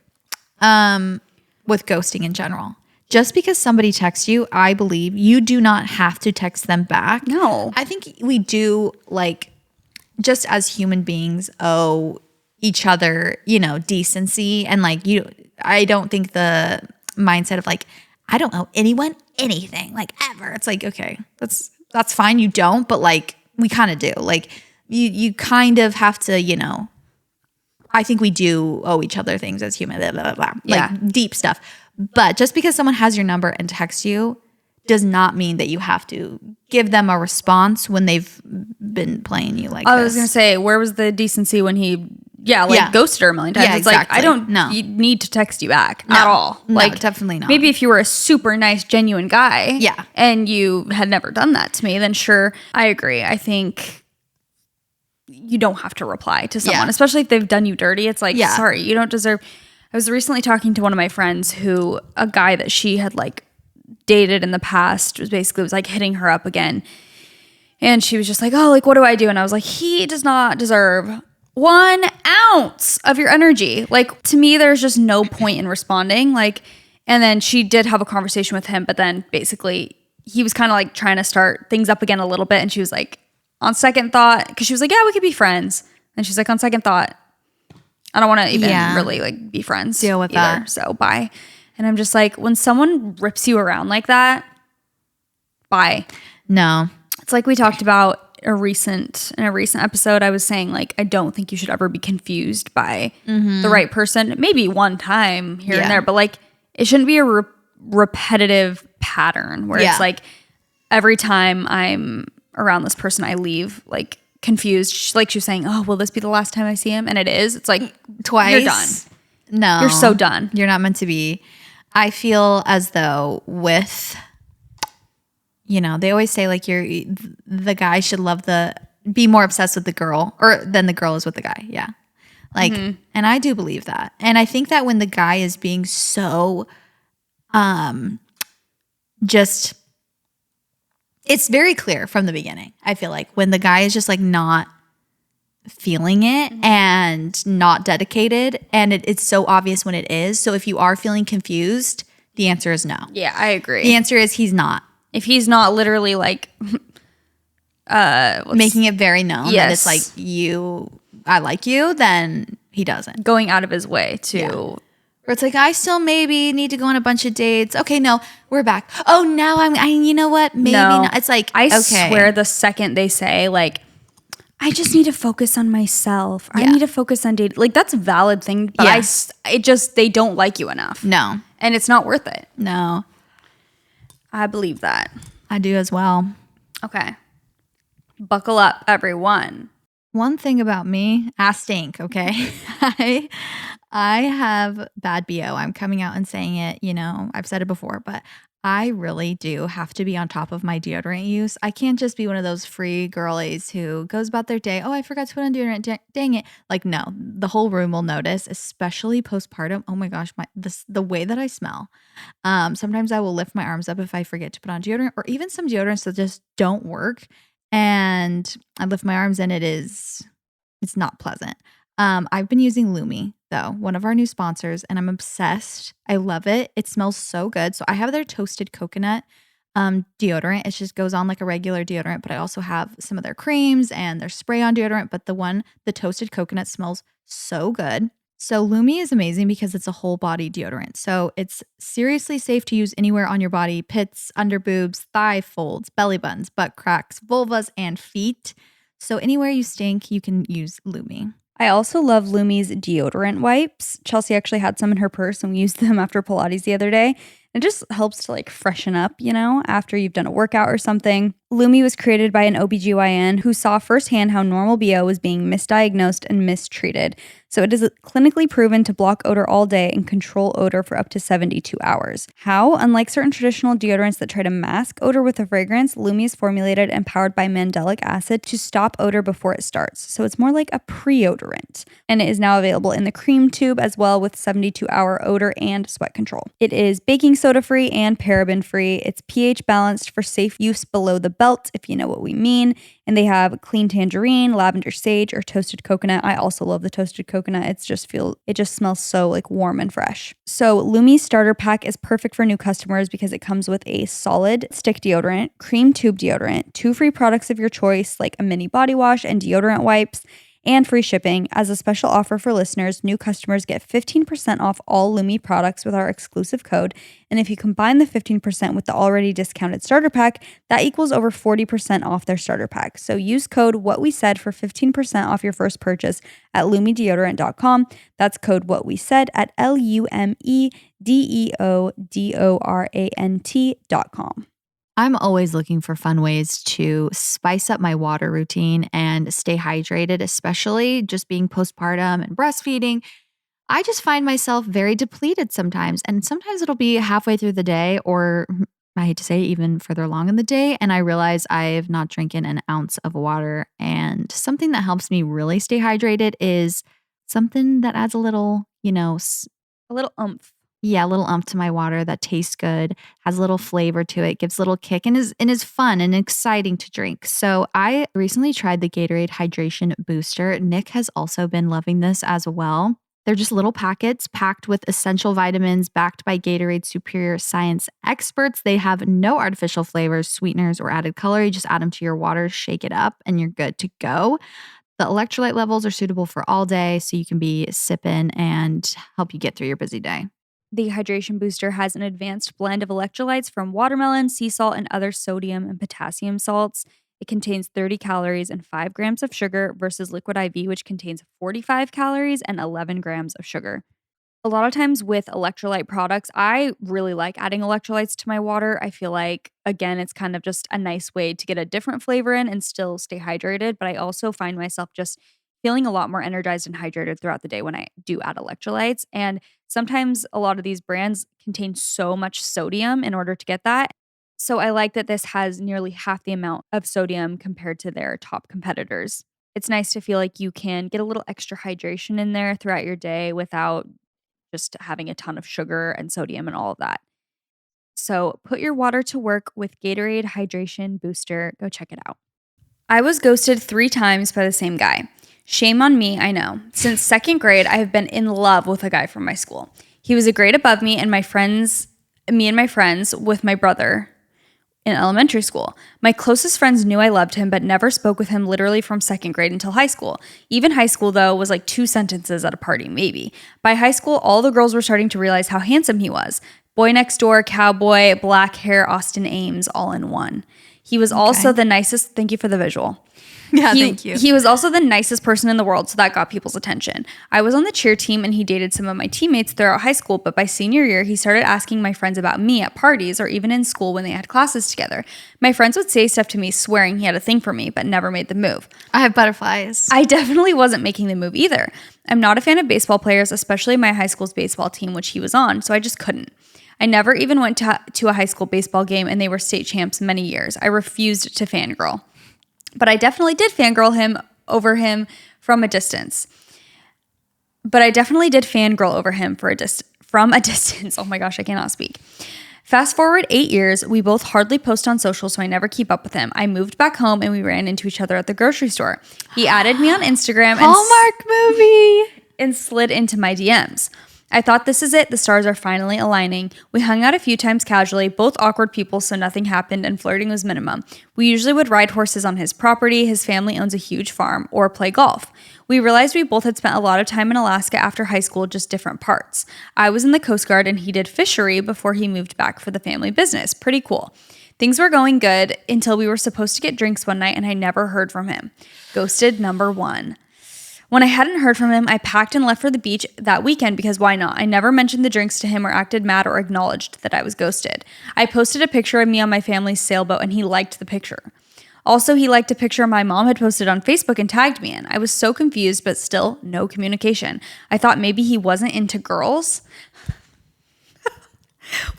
with ghosting in general. just because somebody texts you, I believe you do not have to text them back. No. I think we do, like, just as human beings owe each other, decency. And like I don't think the mindset of like, I don't owe anyone anything, like, ever. It's like, okay, that's fine. You don't, but like we kind of do. Like you kind of have to, I think we do owe each other things as human, blah, blah, blah, like deep stuff. But just because someone has your number and texts you does not mean that you have to give them a response when they've been playing you like this. I was going to say, where was the decency when he, ghosted her a million times? Yeah, it's exactly. like, I don't No. need to text you back at all. No, Like, definitely not. Maybe if you were a super nice, genuine guy and you had never done that to me, then sure, I agree. I think you don't have to reply to someone, especially if they've done you dirty. It's like, sorry, you don't deserve. I was recently talking to one of my friends a guy that she had like dated in the past was like hitting her up again. And she was just like, oh, like, what do I do? And I was like, he does not deserve 1 ounce of your energy. Like, to me, there's just no point in responding. Like, and then she did have a conversation with him, but then basically he was kind of like trying to start things up again a little bit. And she was like, on second thought, because she was like, yeah, we could be friends. And she's like, on second thought, I don't want to even really like be friends. Deal with either. that. So bye. And I'm just like, when someone rips you around like that, bye. No. It's like we talked about in a recent episode. I was saying like, I don't think you should ever be confused by the right person. Maybe one time here and there, but like it shouldn't be a repetitive pattern where it's like every time I'm around this person, I leave like confused. Like she was saying, oh, will this be the last time I see him? And it is. It's like twice. You're done. No. You're so done. You're not meant to be. I feel as though with, they always say like the guy should be more obsessed with the girl than the girl is with the guy. Yeah. Like, and I do believe that. And I think that when the guy is being so, it's very clear from the beginning. I feel like when the guy is just like not feeling it and not dedicated, and it's so obvious when it is. So if you are feeling confused, the answer is no. Yeah, I agree. The answer is he's not. If he's not literally like making it very known that it's like I like you, then he doesn't. Going out of his way to. Yeah. Or it's like, I still maybe need to go on a bunch of dates. Okay, no, we're back. Oh, now you know what? Maybe not. It's like, I swear the second they say like, I just need to focus on myself. I need to focus on dating. Like that's a valid thing, but they don't like you enough. No. And it's not worth it. No. I believe that. I do as well. Okay. Buckle up, everyone. One thing about me, I stink, okay? I have bad BO. I'm coming out and saying it, I've said it before, but I really do have to be on top of my deodorant use. I can't just be one of those free girlies who goes about their day. Oh, I forgot to put on deodorant. Dang it. Like, no, the whole room will notice, especially postpartum. Oh my gosh, the way that I smell. Sometimes I will lift my arms up if I forget to put on deodorant, or even some deodorants that just don't work. And I lift my arms and it's not pleasant. I've been using Lume, though, one of our new sponsors, and I'm obsessed. I love it. It smells so good. So I have their toasted coconut deodorant. It just goes on like a regular deodorant, but I also have some of their creams and their spray-on deodorant. But the toasted coconut smells so good. So Lume is amazing because it's a whole body deodorant. So it's seriously safe to use anywhere on your body: pits, under boobs, thigh folds, belly buttons, butt cracks, vulvas, and feet. So anywhere you stink, you can use Lume. I also love Lume's deodorant wipes. Chelsea actually had some in her purse and we used them after Pilates the other day. It just helps to like freshen up, after you've done a workout or something. Lume was created by an OBGYN who saw firsthand how normal BO was being misdiagnosed and mistreated. So it is clinically proven to block odor all day and control odor for up to 72 hours. How? Unlike certain traditional deodorants that try to mask odor with a fragrance, Lume is formulated and powered by mandelic acid to stop odor before it starts. So it's more like a pre-odorant. And it is now available in the cream tube as well, with 72-hour odor and sweat control. It is baking soda free and paraben free. It's pH balanced for safe use below the belt, if you know what we mean. And they have clean tangerine, lavender sage, or toasted coconut. I also love the toasted coconut. It just smells so like warm and fresh. So Lume's starter pack is perfect for new customers because it comes with a solid stick deodorant, cream tube deodorant, 2 free products of your choice like a mini body wash and deodorant wipes, and free shipping. As a special offer for listeners, new customers get 15% off all Lume products with our exclusive code. And if you combine the 15% with the already discounted starter pack, that equals over 40% off their starter pack. So use code WHATWESAID for 15% off your first purchase at lumedeodorant.com. That's code WHATWESAID at LUMEDEODORANT.com. I'm always looking for fun ways to spice up my water routine and stay hydrated, especially just being postpartum and breastfeeding. I just find myself very depleted sometimes, and sometimes it'll be halfway through the day, or I hate to say even further along in the day, and I realize I've not drinking an ounce of water. And something that helps me really stay hydrated is something that adds a little, A little oomph. yeah, a little umph to my water that tastes good, has a little flavor to it, gives a little kick, and is fun and exciting to drink. So I recently tried the Gatorade Hydration Booster. Nick has also been loving this as well. They're just little packets packed with essential vitamins backed by Gatorade superior science experts. They have no artificial flavors, sweeteners, or added color. You just add them to your water, shake it up, and you're good to go. The electrolyte levels are suitable for all day, so you can be sipping and help you get through your busy day. The hydration booster has an advanced blend of electrolytes from watermelon, sea salt, and other sodium and potassium salts. It contains 30 calories and 5 grams of sugar versus Liquid IV, which contains 45 calories and 11 grams of sugar. A lot of times with electrolyte products, I really like adding electrolytes to my water. I feel like, again, it's kind of just a nice way to get a different flavor in and still stay hydrated. But I also find myself just feeling a lot more energized and hydrated throughout the day when I do add electrolytes. And sometimes a lot of these brands contain so much sodium in order to get that. So I like that this has nearly half the amount of sodium compared to their top competitors. It's nice to feel like you can get a little extra hydration in there throughout your day without just having a ton of sugar and sodium and all of that. So put your water to work with Gatorade Hydration Booster. Go check it out. I was ghosted 3 times by the same guy. Shame on me, I know. Since 2nd grade, I have been in love with a guy from my school. He was a grade above me and my friends with my brother in elementary school. My closest friends knew I loved him, but never spoke with him literally from 2nd grade until high school. Even high school, though, was like 2 sentences at a party, maybe. By high school, all the girls were starting to realize how handsome he was. Boy next door, cowboy, black hair, Austin Ames, all in one. He was also the nicest. Thank you for the visual. Yeah, thank you. He was also the nicest person in the world, so that got people's attention. I was on the cheer team and he dated some of my teammates throughout high school, but by senior year, he started asking my friends about me at parties or even in school when they had classes together. My friends would say stuff to me swearing he had a thing for me, but never made the move. I have butterflies. I definitely wasn't making the move either. I'm not a fan of baseball players, especially my high school's baseball team, which he was on, so I just couldn't. I never even went to a high school baseball game, and they were state champs many years. I refused to fangirl. But I definitely did fangirl over him from a distance. From a distance. Oh my gosh, I cannot speak. Fast forward 8 years, we both hardly post on social, so I never keep up with him. I moved back home and we ran into each other at the grocery store. He added me on Instagram and slid into my DMs. I thought, this is it. The stars are finally aligning. We hung out a few times casually, both awkward people, so nothing happened and flirting was minimum. We usually would ride horses on his property. His family owns a huge farm, or play golf. We realized we both had spent a lot of time in Alaska after high school, just different parts. I was in the Coast Guard and he did fishery before he moved back for the family business. Pretty cool. Things were going good until we were supposed to get drinks one night and I never heard from him. Ghosted number 1. When I hadn't heard from him, I packed and left for the beach that weekend because why not? I never mentioned the drinks to him or acted mad or acknowledged that I was ghosted. I posted a picture of me on my family's sailboat and he liked the picture. Also, he liked a picture my mom had posted on Facebook and tagged me in. I was so confused, but still no communication. I thought maybe he wasn't into girls.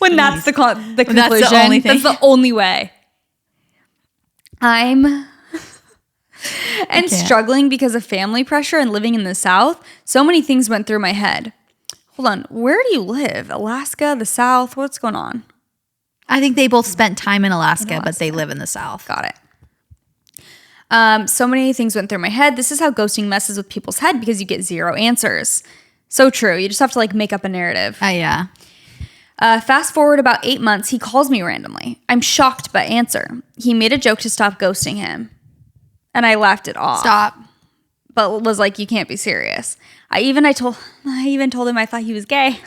That's the conclusion. That's the only thing. That's the only way. I'm struggling because of family pressure and living in the South. So many things went through my head. Hold on. Where do you live? Alaska, the South? What's going on? I think they both spent time in Alaska, but they live in the South. Got it. So many things went through my head. This is how ghosting messes with people's head because you get zero answers. So true. You just have to like make up a narrative. Yeah. Fast forward about 8 months, he calls me randomly. I'm shocked but answer. He made a joke to stop ghosting him. And I laughed it off. Stop. But was like, you can't be serious. I even told him I thought he was gay.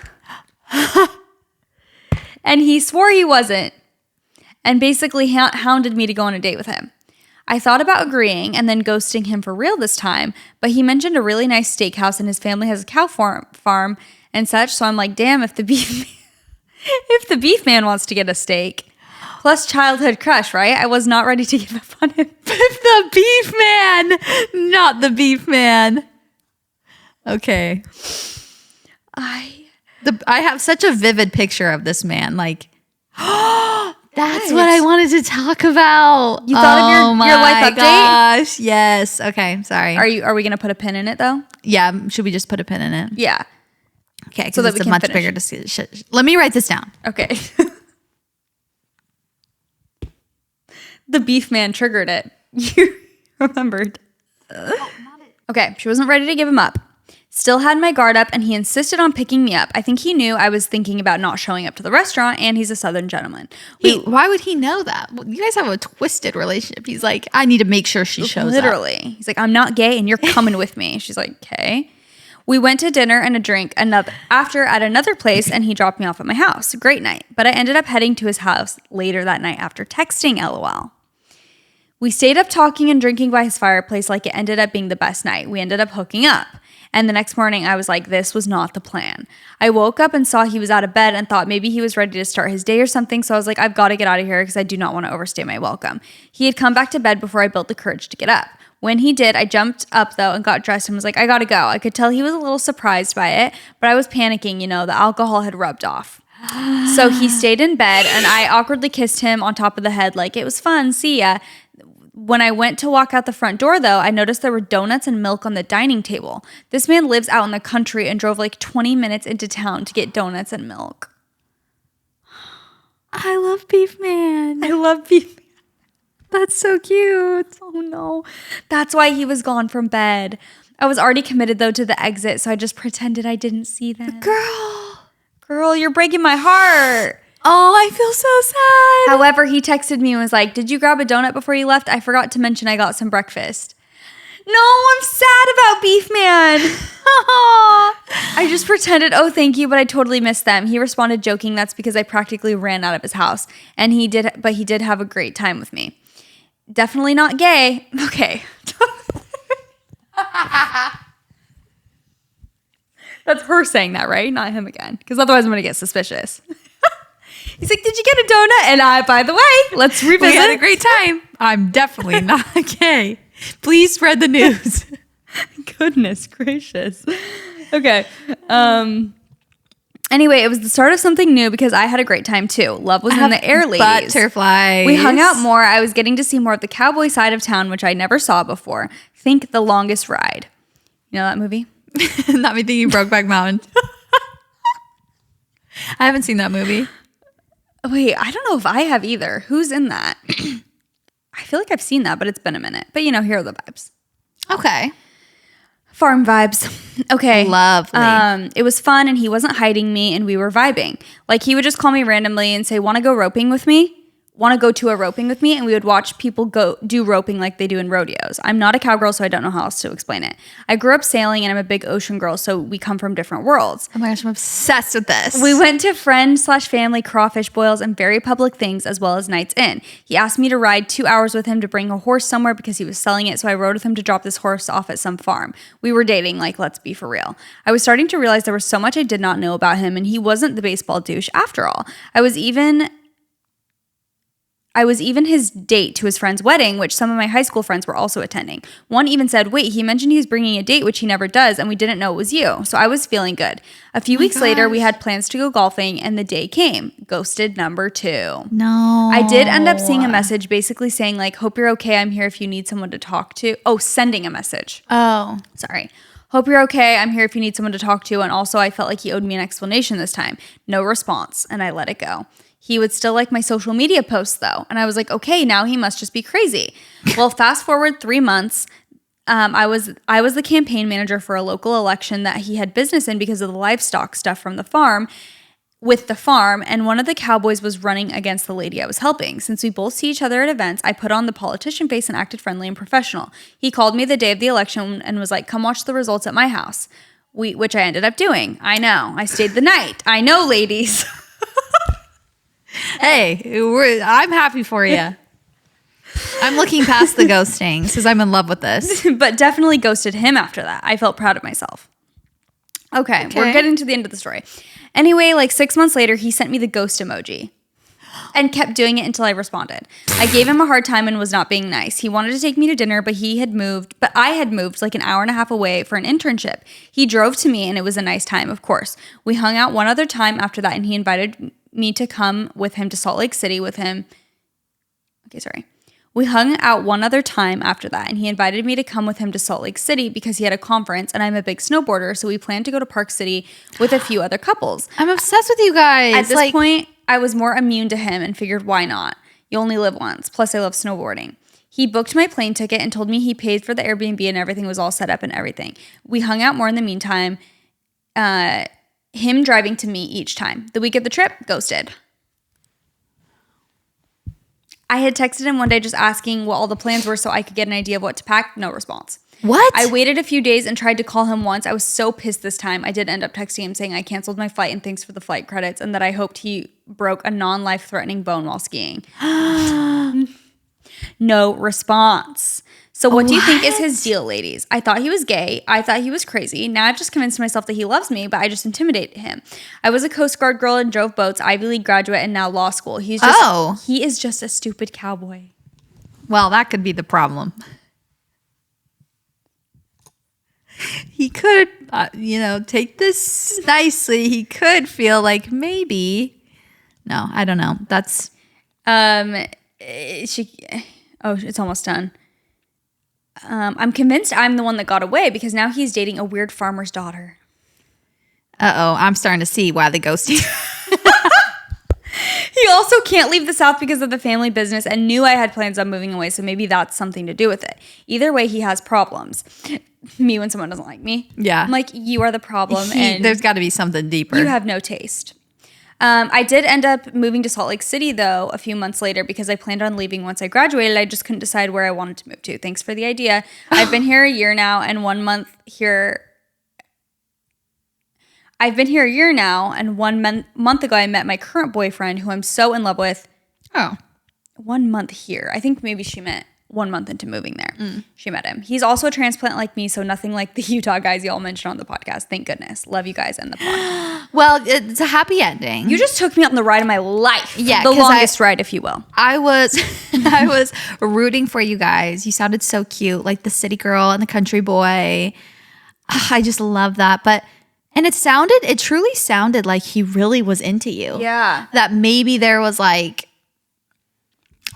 And he swore he wasn't. And basically hounded me to go on a date with him. I thought about agreeing and then ghosting him for real this time, but he mentioned a really nice steakhouse and his family has a cow farm and such, so I'm like, damn, if the beef man wants to get a steak. Plus childhood crush, right? I was not ready to give up on him. The beef man, not the beef man. Okay. I have such a vivid picture of this man. Like, that's what I wanted to talk about. You thought of your life update? Gosh, yes. Okay, sorry. Are we gonna put a pin in it though? Yeah. Should we just put a pin in it? Yeah. Okay, because it's a much bigger discussion. Let me write this down. Okay. The beef man triggered it. You remembered. Okay, she wasn't ready to give him up. Still had my guard up and he insisted on picking me up. I think he knew I was thinking about not showing up to the restaurant and he's a Southern gentleman. Why would he know that? You guys have a twisted relationship. He's like, I need to make sure she shows up. Literally. He's like, I'm not gay and you're coming with me. She's like, okay. We went to dinner and a drink at another place and he dropped me off at my house. Great night. But I ended up heading to his house later that night after texting LOL. We stayed up talking and drinking by his fireplace like it ended up being the best night. We ended up hooking up. And the next morning, I was like, this was not the plan. I woke up and saw he was out of bed and thought maybe he was ready to start his day or something. So I was like, I've got to get out of here because I do not want to overstay my welcome. He had come back to bed before I built the courage to get up. When he did, I jumped up, though, and got dressed and was like, I got to go. I could tell he was a little surprised by it, but I was panicking. The alcohol had rubbed off. So he stayed in bed, and I awkwardly kissed him on top of the head like, it was fun, see ya. When I went to walk out the front door, though, I noticed there were donuts and milk on the dining table. This man lives out in the country and drove like 20 minutes into town to get donuts and milk. I love Beef Man. I love Beef Man. That's so cute. Oh, no. That's why he was gone from bed. I was already committed, though, to the exit, so I just pretended I didn't see them. Girl, you're breaking my heart. Oh, I feel so sad. However, he texted me and was like, did you grab a donut before you left? I forgot to mention I got some breakfast. No, I'm sad about Beef Man. I just pretended, oh, thank you, but I totally missed them. He responded joking, that's because I practically ran out of his house. And he did have a great time with me. Definitely not gay. Okay. That's her saying that, right? Not him again. Because otherwise I'm going to get suspicious. He's like, did you get a donut? And by the way, let's revisit. We had a great time. I'm definitely not gay. Please spread the news. Goodness gracious. Okay. Anyway, it was the start of something new because I had a great time too. Love was in the air, ladies. Butterflies. We hung out more. I was getting to see more of the cowboy side of town, which I never saw before. Think The Longest Ride. You know that movie? Not me thinking Brokeback Mountain. I haven't seen that movie. Wait, I don't know if I have either. Who's in that? I feel like I've seen that, but it's been a minute. But here are the vibes. Okay. Farm vibes. Okay. Lovely. It was fun and he wasn't hiding me and we were vibing. Like he would just call me randomly and say, want to go roping with me? Want to go to a roping with me? And we would watch people go do roping like they do in rodeos. I'm not a cowgirl, so I don't know how else to explain it. I grew up sailing and I'm a big ocean girl, so we come from different worlds. Oh my gosh, I'm obsessed with this. We went to friend/family crawfish boils and very public things as well as nights in. He asked me to ride 2 hours with him to bring a horse somewhere because he was selling it, so I rode with him to drop this horse off at some farm. We were dating, like, let's be for real. I was starting to realize there was so much I did not know about him and he wasn't the baseball douche after all. I was even his date to his friend's wedding, which some of my high school friends were also attending. One even said, wait, he mentioned he was bringing a date, which he never does, and we didn't know it was you. So I was feeling good. A few weeks later, we had plans to go golfing, and the day came. Ghosted number 2. No. I did end up seeing a message basically saying, like, hope you're okay. I'm here if you need someone to talk to. Oh, sending a message. Oh. Sorry. Hope you're okay. I'm here if you need someone to talk to. And also, I felt like he owed me an explanation this time. No response, and I let it go. He would still like my social media posts though. And I was like, okay, now he must just be crazy. Well, fast forward 3 months. I was the campaign manager for a local election that he had business in because of the livestock stuff from the farm. With the farm, and one of the cowboys was running against the lady I was helping. Since we both see each other at events, I put on the politician face and acted friendly and professional. He called me the day of the election and was like, come watch the results at my house, which I ended up doing. I know. I stayed the night. I know, ladies. Hey, I'm happy for you. I'm looking past the ghosting because I'm in love with this. But definitely ghosted him after that. I felt proud of myself. Okay, we're getting to the end of the story. Anyway, like 6 months later, he sent me the ghost emoji and kept doing it until I responded. I gave him a hard time and was not being nice. He wanted to take me to dinner, but I had moved like an hour and a half away for an internship. He drove to me and it was a nice time, of course. We hung out one other time after that and he invited me to come with him to Salt Lake City with him. We hung out one other time after that, and he invited me to come with him to Salt Lake City because he had a conference, and I'm a big snowboarder, so we planned to go to Park City with a few other couples. I'm obsessed with you guys. At this point, I was more immune to him and figured, why not? You only live once. Plus, I love snowboarding. He booked my plane ticket and told me he paid for the Airbnb and everything was all set up and everything. We hung out more in the meantime, him driving to me each time. The week of the trip, ghosted. I had texted him one day just asking what all the plans were so I could get an idea of what to pack. No response. What? I waited a few days and tried to call him once. I was so pissed this time. I did end up texting him saying I canceled my flight and thanks for the flight credits and that I hoped he broke a non-life-threatening bone while skiing. No response. So what do you think is his deal, ladies? I thought he was gay. I thought he was crazy. Now I've just convinced myself that he loves me, but I just intimidated him. I was a Coast Guard girl and drove boats, Ivy League graduate, and now law school. He is just a stupid cowboy. Well, that could be the problem. He could, take this nicely. He could feel like maybe. No, I don't know. That's. It's almost done. I'm convinced I'm the one that got away because now he's dating a weird farmer's daughter. Uh-oh, I'm starting to see why the ghosting. He also can't leave the South because of the family business and knew I had plans on moving away, so maybe that's something to do with it. Either way, he has problems. Me when someone doesn't like me. Yeah. I'm like, you are the problem. And there's got to be something deeper. You have no taste. I did end up moving to Salt Lake City, though, a few months later because I planned on leaving once I graduated. I just couldn't decide where I wanted to move to. Thanks for the idea. I've been here a year now and 1 month here. I've been here a year now, and 1 month ago I met my current boyfriend, who I'm so in love with. Oh. 1 month here. I think maybe she meant 1 month into moving there. She met him. He's also a transplant like me, so nothing like the Utah guys y'all mentioned on the podcast. Thank goodness. Love you guys and the pod. Well, it's a happy ending. You just took me on the ride of my life. Yeah, the longest ride, if you will. I was rooting for you guys. You sounded so cute, like the city girl and the country boy. I just love that. And it truly sounded like he really was into you. Yeah. That maybe there was like,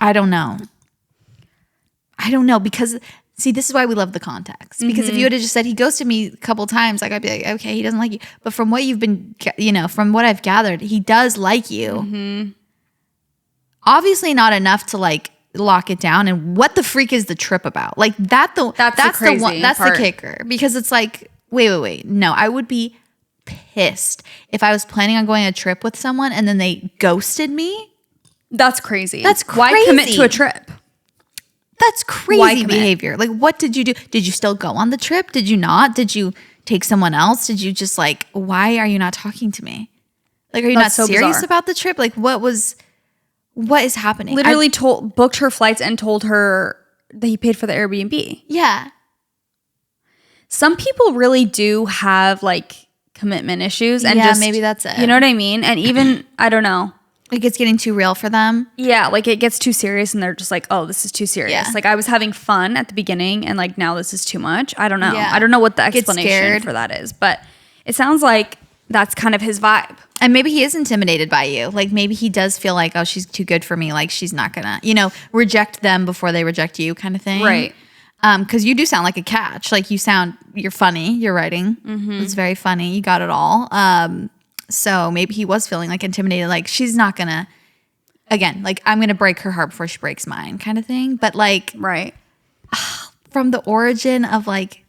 I don't know, because see, this is why we love the context. Because if you would have just said he ghosted me a couple times, like I'd be like, okay, he doesn't like you. But from what you've been, from what I've gathered, he does like you. Mm-hmm. Obviously not enough to like lock it down. And what the freak is the trip about? Like that's the one. That's the kicker. Because it's like, wait. No, I would be pissed if I was planning on going on a trip with someone and then they ghosted me. That's crazy. That's crazy. Why commit to a trip? That's crazy behavior. Like, what did you do? Did you still go on the trip? Did you not? Did you take someone else? Did you just like, why are you not talking to me? Like, are you not serious about the trip? Like, what is happening? Literally booked her flights and told her that he paid for the Airbnb. Yeah. Some people really do have like commitment issues. And maybe that's it. You know what I mean? And even, I don't know. Like it's getting too real for them. Yeah, like it gets too serious and they're just like, oh, this is too serious. Yeah. Like I was having fun at the beginning and like now this is too much. I don't know. Yeah. I don't know what the explanation for that is. But it sounds like that's kind of his vibe. And maybe he is intimidated by you. Like maybe he does feel like, oh, she's too good for me. Like she's not going to, reject them before they reject you kind of thing. Right. Because you do sound like a catch. Like you're funny. Your writing is very funny. You got it all. So maybe he was feeling like intimidated. Like she's not going to again, like I'm going to break her heart before she breaks mine kind of thing. But like Right. from the origin of like,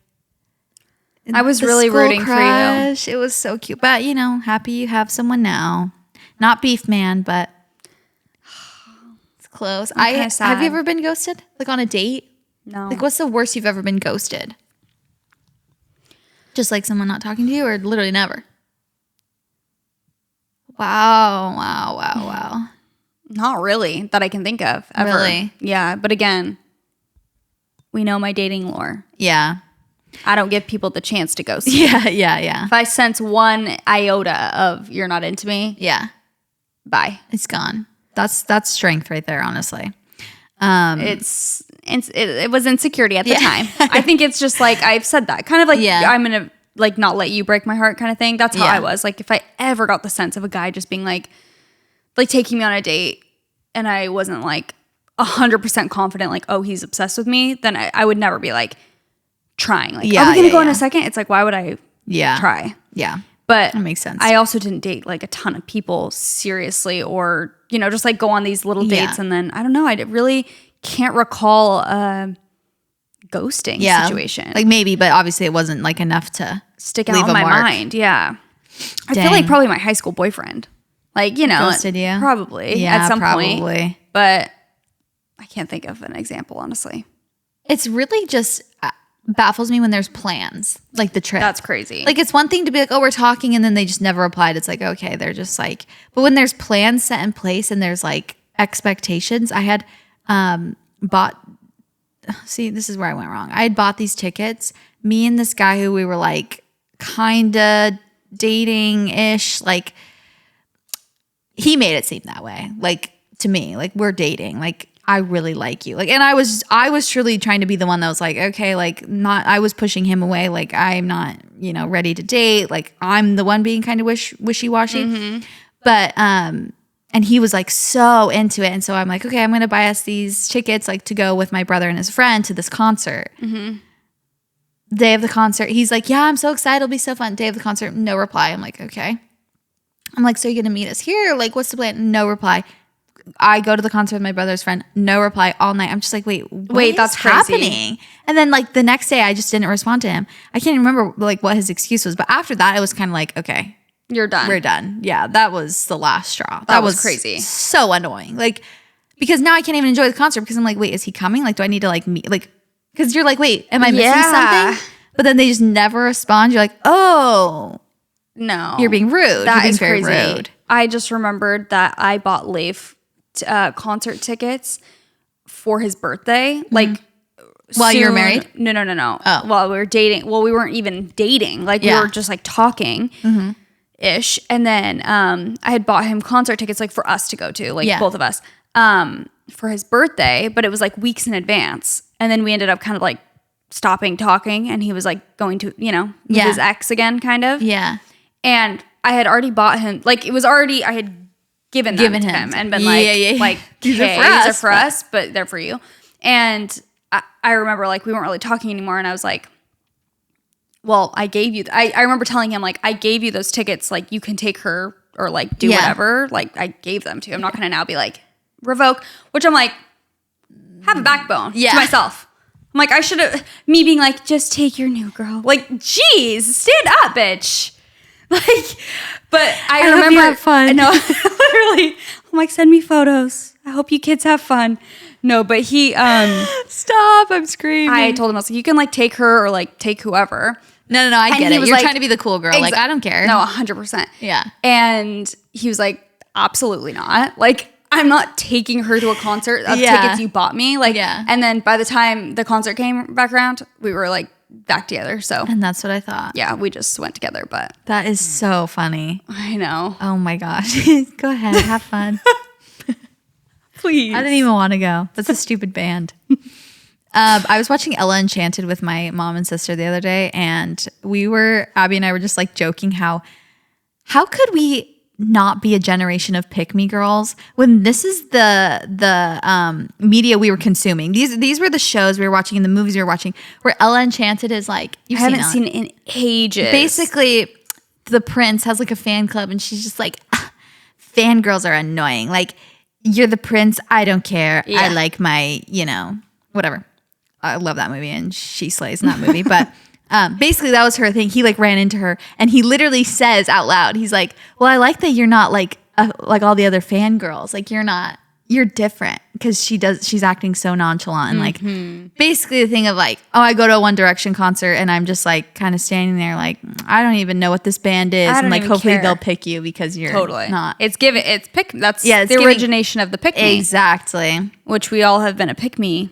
I was the really school rooting crush, it was so cute. But you know, happy you have someone now. Not Beef Man, but it's close. kinda sad. Have you ever been ghosted? Like on a date? No. Like what's the worst you've ever been ghosted? Just like someone not talking to you, or literally never? Wow. Not really that I can think of ever. Really? Yeah. But again, we know my dating lore. Yeah. I don't give people the chance to ghost me. Yeah. If I sense one iota of you're not into me, Yeah. bye. It's gone. That's strength right there, honestly. It was insecurity at the time. I think it's just like I've said that kind of like I'm gonna like not let you break my heart kind of thing. That's how I was. Like if I ever got the sense of a guy just being like taking me on a date and I wasn't like 100% confident like, oh, he's obsessed with me, then I would never be like trying. Like, are we gonna go in a second? It's like, why would I try? Yeah. But that makes sense. I also didn't date like a ton of people seriously, or you know, just like go on these little dates and then I don't know. I really can't recall a ghosting situation. Like maybe, but obviously it wasn't like enough to stick leave out in a my mark. mind. Yeah, I feel like probably my high school boyfriend. Like you know, Ghosted you? probably at some point. But I can't think of an example honestly. It's really just baffles me when there's plans, like the trip. That's crazy. Like it's one thing to be like, oh, we're talking, and then they just never replied. It's like, okay, they're just like, but when there's plans set in place and there's like expectations, I had bought, see, this is where I went wrong. I had bought these tickets, me and this guy who we were like kind of dating-ish, like he made it seem that way. Like to me, like we're dating, like I really like you. Like, and I was truly trying to be the one that was like, okay, like I was pushing him away. Like I'm not, you know, ready to date. Like I'm the one being kind of wishy-washy. Mm-hmm. But, and he was like so into it. And so I'm like, okay, I'm going to buy us these tickets like to go with my brother and his friend to this concert. Mm-hmm. Day of the concert. He's like, yeah, I'm so excited. It'll be so fun. Day of the concert. No reply. I'm like, okay. I'm like, so you're going to meet us here? Like, what's the plan? No reply. I go to the concert with my brother's friend, no reply all night. I'm just like, wait, that's happening? And then like the next day, I just didn't respond to him. I can't remember like what his excuse was, but after that, it was kind of like, okay, you're done. We're done. Yeah, that was the last straw. That was crazy. So annoying. Like, because now I can't even enjoy the concert because I'm like, wait, is he coming? Like, do I need to like meet? Like, because you're like, wait, am I missing something? But then they just never respond. You're like, oh, no, you're being rude. That you're being is very crazy. rude. I just remembered that I bought Leif concert tickets for his birthday. Mm-hmm. Like while you were married? No. Oh. While we were dating. Well, we weren't even dating. Like we were just like talking ish. And then I had bought him concert tickets like for us to go to, like both of us, for his birthday. But it was like weeks in advance. And then we ended up kind of like stopping talking. And he was like going to, you know, with his ex again, kind of. Yeah. And I had already bought him, like it was already, I had given them to him and been like, these are for us, but they're for you. And I remember like we weren't really talking anymore, and I was like, well, I gave you, I remember telling him like, I gave you those tickets, like you can take her or like do whatever. Like I gave them to you. I'm not going to now be like revoke, which I'm like, have a backbone to myself. I'm like, I should have, me being like, just take your new girl. Like, geez, stand up, bitch. Like, but I remember, hope you have fun. No, literally, I'm like, send me photos. I hope you kids have fun. No, but he, stop, I'm screaming. I told him, I was like, you can like take her or like take whoever. No, I get it. You're like, trying to be the cool girl. Like, I don't care. No, 100%. Yeah. And he was like, absolutely not. Like, I'm not taking her to a concert of tickets you bought me. Like, and then by the time the concert came back around, we were like back together. So, and that's what I thought. Yeah, we just went together. But that is so funny. I know. Oh my gosh. Go ahead, have fun. Please. I didn't even want to go. That's a stupid band. I was watching Ella Enchanted with my mom and sister the other day, and Abby and I were just like joking how could we not be a generation of pick-me girls when this is the media we were consuming. These were the shows we were watching and the movies we were watching where Ella Enchanted is like, I haven't seen it in ages. Basically, the prince has like a fan club and she's just like, fangirls are annoying. Like, you're the prince. I don't care. Yeah. I like my, whatever. I love that movie, and she slays in that movie. But basically, that was her thing. He like ran into her, and he literally says out loud, he's like, "Well, I like that you're not like all the other fangirls. Like you're different," because she's acting so nonchalant, and like basically the thing of like, oh, I go to a One Direction concert, and I'm just like kind of standing there like, I don't even know what this band is, and like hopefully they'll pick you because you're not. That's the it's origination of the pick me. Exactly. Which we all have been a pick me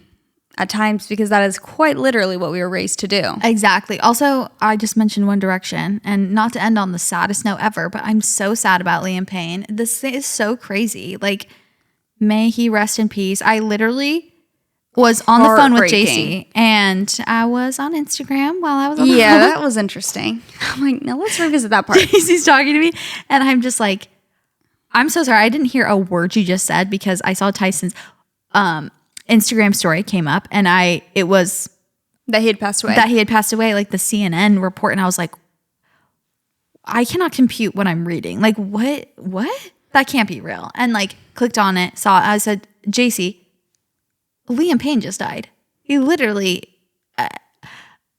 at times, because that is quite literally what we were raised to do. Exactly. Also, I just mentioned One Direction, and not to end on the saddest note ever, but I'm so sad about Liam Payne. This is so crazy. Like, may he rest in peace. I literally was on the phone with JC, and I was on Instagram while I was on the phone. Yeah, that was interesting. I'm like, now let's revisit that part. JC's talking to me, and I'm just like, I'm so sorry. I didn't hear a word you just said because I saw Tyson's Instagram story came up, and it was that he had passed away. Like the CNN report, and I was like, I cannot compute what I'm reading. Like, what? That can't be real. And like clicked on it, saw it. I said, JC, Liam Payne just died. He literally,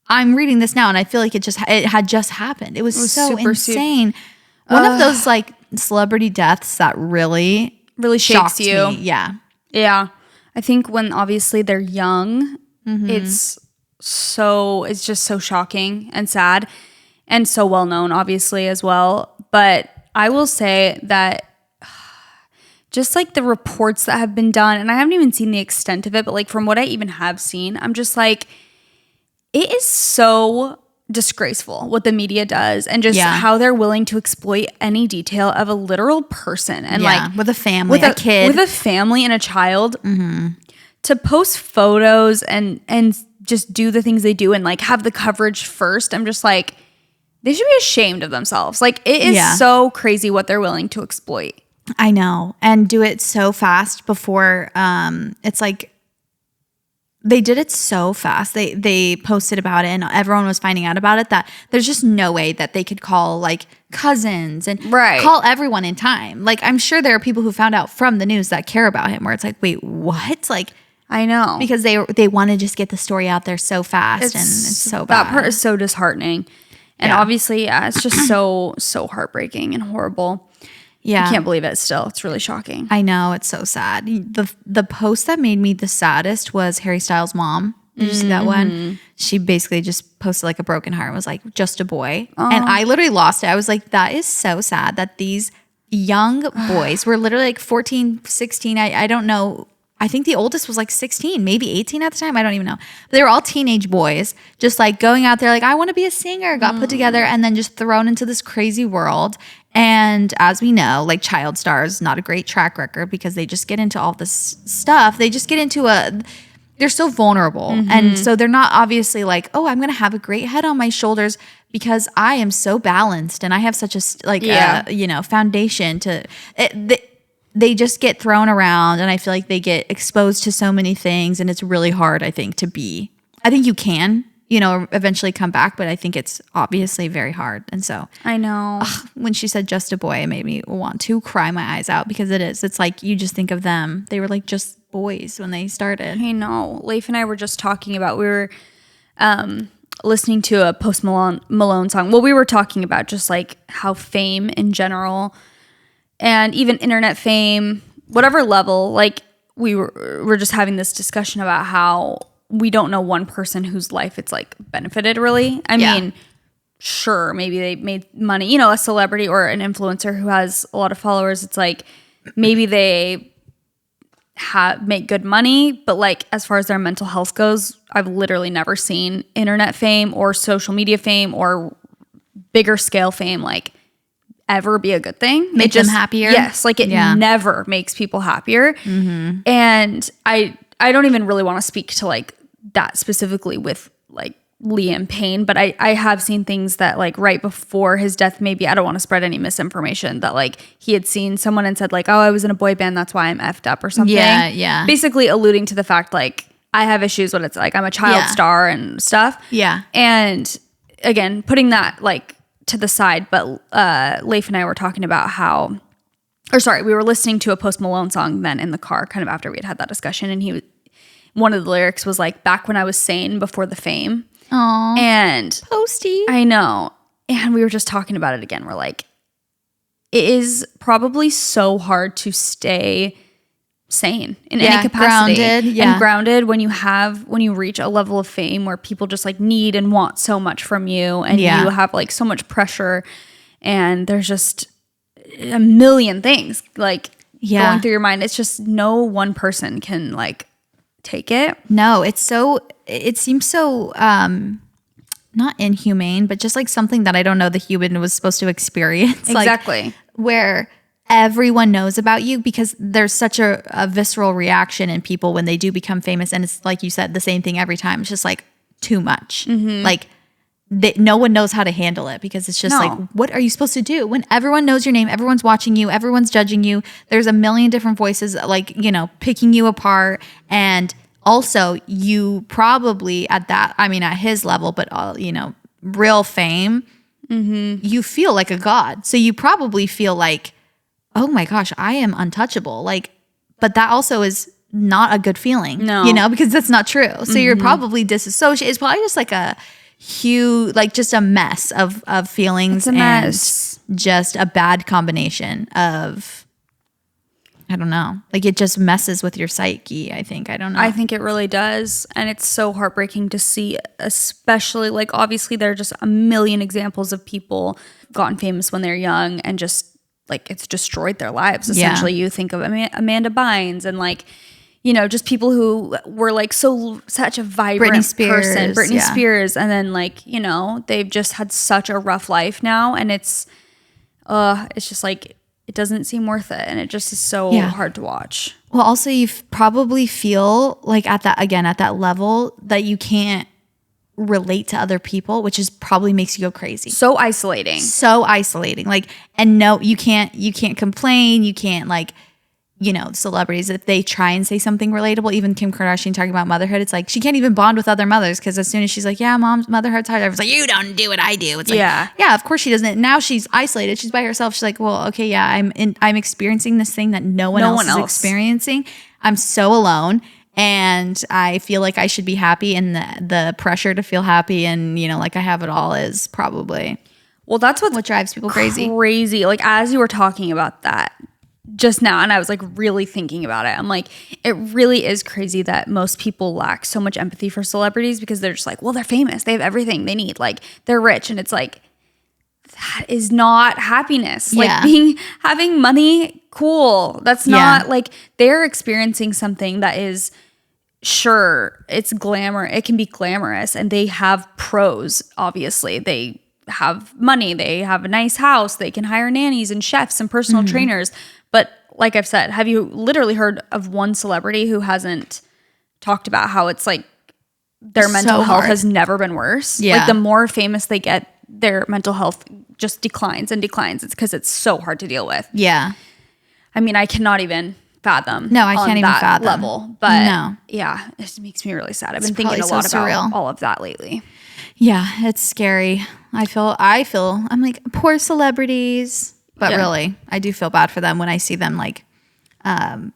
I'm reading this now, and I feel like it had just happened. It was so insane. One of those like celebrity deaths that really shakes you. Me. Yeah. Yeah. I think when obviously they're young, it's just so shocking and sad, and so well known obviously as well. But I will say that just like the reports that have been done, and I haven't even seen the extent of it, but like from what I even have seen, I'm just like, it is so disgraceful what the media does, and just how they're willing to exploit any detail of a literal person, and like with a family, a kid, with a family and a child, to post photos and just do the things they do and like have the coverage first. I'm just like, they should be ashamed of themselves. Like, it is so crazy what they're willing to exploit. I know, and do it so fast before it's like they did it so fast. They posted about it, and everyone was finding out about it, that there's just no way that they could call like cousins and call everyone in time. Like, I'm sure there are people who found out from the news that care about him, where it's like, wait, what? Like, I know, because they want to just get the story out there so fast, and it's so bad. That part is so disheartening, and obviously, it's just so heartbreaking and horrible. Yeah. I can't believe it still. It's really shocking. I know. It's so sad. The post that made me the saddest was Harry Styles' mom. Did you see that one? She basically just posted like a broken heart and was like, just a boy. And I literally lost it. I was like, that is so sad that these young boys were literally like 14, 16. I don't know. I think the oldest was like 16, maybe 18 at the time. I don't even know. But they were all teenage boys, just like going out there like, I want to be a singer, got put together, and then just thrown into this crazy world. And as we know, like child stars, not a great track record, because they just get into all this stuff. They just get into they're so vulnerable. And so they're not obviously like, oh, I'm going to have a great head on my shoulders because I am so balanced and I have such a, foundation to it. They just get thrown around, and I feel like they get exposed to so many things, and it's really hard, I think, I think you can, eventually come back, but I think it's obviously very hard. And so I know when she said just a boy, it made me want to cry my eyes out, because it's like, you just think of them. They were like just boys when they started. I know. Leif and I were just talking about, we were listening to a Post Malone song. Well, we were talking about just like how fame in general, and even internet fame, whatever level, like we're just having this discussion about how we don't know one person whose life it's like benefited really. I mean, sure, maybe they made money, a celebrity or an influencer who has a lot of followers. It's like, maybe they make good money, but like as far as their mental health goes, I've literally never seen internet fame or social media fame or bigger scale fame like ever be a good thing. Make them happier. Yes, like it never makes people happier. And I don't even really want to speak to like that specifically with like Liam Payne, but I have seen things that like right before his death, maybe, I don't want to spread any misinformation, that like he had seen someone and said like, oh, I was in a boy band, that's why I'm effed up or something. Yeah. Basically alluding to the fact like I have issues when it's like I'm a child star and stuff. Yeah. And again, putting that like to the side, but Leif and I were talking about how or sorry, we were listening to a Post Malone song then in the car, kind of after we had that discussion, and one of the lyrics was like, back when I was sane before the fame. Aww. And Posty. I know. And we were just talking about it again. We're like, it is probably so hard to stay sane in any capacity. Grounded. And grounded when you reach a level of fame where people just like need and want so much from you, and you have like so much pressure, and there's just a million things like going through your mind. It's just no one person can like take it. No, it seems so not inhumane, but just like something that I don't know the human was supposed to experience. Exactly. Like, where everyone knows about you, because there's such a visceral reaction in people when they do become famous. And it's like you said, the same thing every time. It's just like too much. Like no one knows how to handle it, because it's just like, what are you supposed to do when everyone knows your name, everyone's watching you, everyone's judging you, there's a million different voices like, picking you apart. And also you probably at his level, but real fame, you feel like a god. So you probably feel like, oh my gosh, I am untouchable. Like, but that also is not a good feeling, because that's not true. So you're probably disassociated. It's probably just like a huge, like just a mess of feelings, and just a bad combination of, I don't know. Like it just messes with your psyche, I think. I don't know. I think it really does. And it's so heartbreaking to see, especially like obviously there are just a million examples of people gotten famous when they're young and just like it's destroyed their lives. Essentially, you think of Amanda Bynes and like, just people who were like such a vibrant person. Britney Spears. And then like, they've just had such a rough life now. And it's just like, it doesn't seem worth it, and it just is so hard to watch. Well, also you probably feel like at that level that you can't relate to other people, which is probably makes you go crazy. So isolating. Like, and no, you can't complain. You can't like, celebrities, if they try and say something relatable, even Kim Kardashian talking about motherhood, it's like she can't even bond with other mothers, because as soon as she's like, yeah, mom's motherhood's hard, everyone's like, you don't do what I do. It's like, yeah, of course she doesn't. Now she's isolated. She's by herself. She's like, well, okay, yeah, I'm experiencing this thing that no one else is experiencing. I'm so alone. And I feel like I should be happy, and the pressure to feel happy and, like I have it all is probably that's what drives people crazy. Like as you were talking about that just now, and I was like really thinking about it, I'm like, it really is crazy that most people lack so much empathy for celebrities, because they're just like, well, they're famous, they have everything they need, like they're rich, and it's like, that is not happiness. Like having money, cool, that's not like, they're experiencing something that is, sure, it's glamour, it can be glamorous, and they have pros. Obviously they have money, they have a nice house, they can hire nannies and chefs and personal trainers. But like I've said, have you literally heard of one celebrity who hasn't talked about how it's like their mental health has never been worse? Like the more famous they get, their mental health just declines and declines. It's because it's so hard to deal with. Yeah. I mean, I cannot even fathom. No, I can't even fathom level. But yeah, it just makes me really sad. I've been thinking a lot about all of that lately. Yeah, it's scary. I feel I'm like, poor celebrities. But really, I do feel bad for them when I see them like, I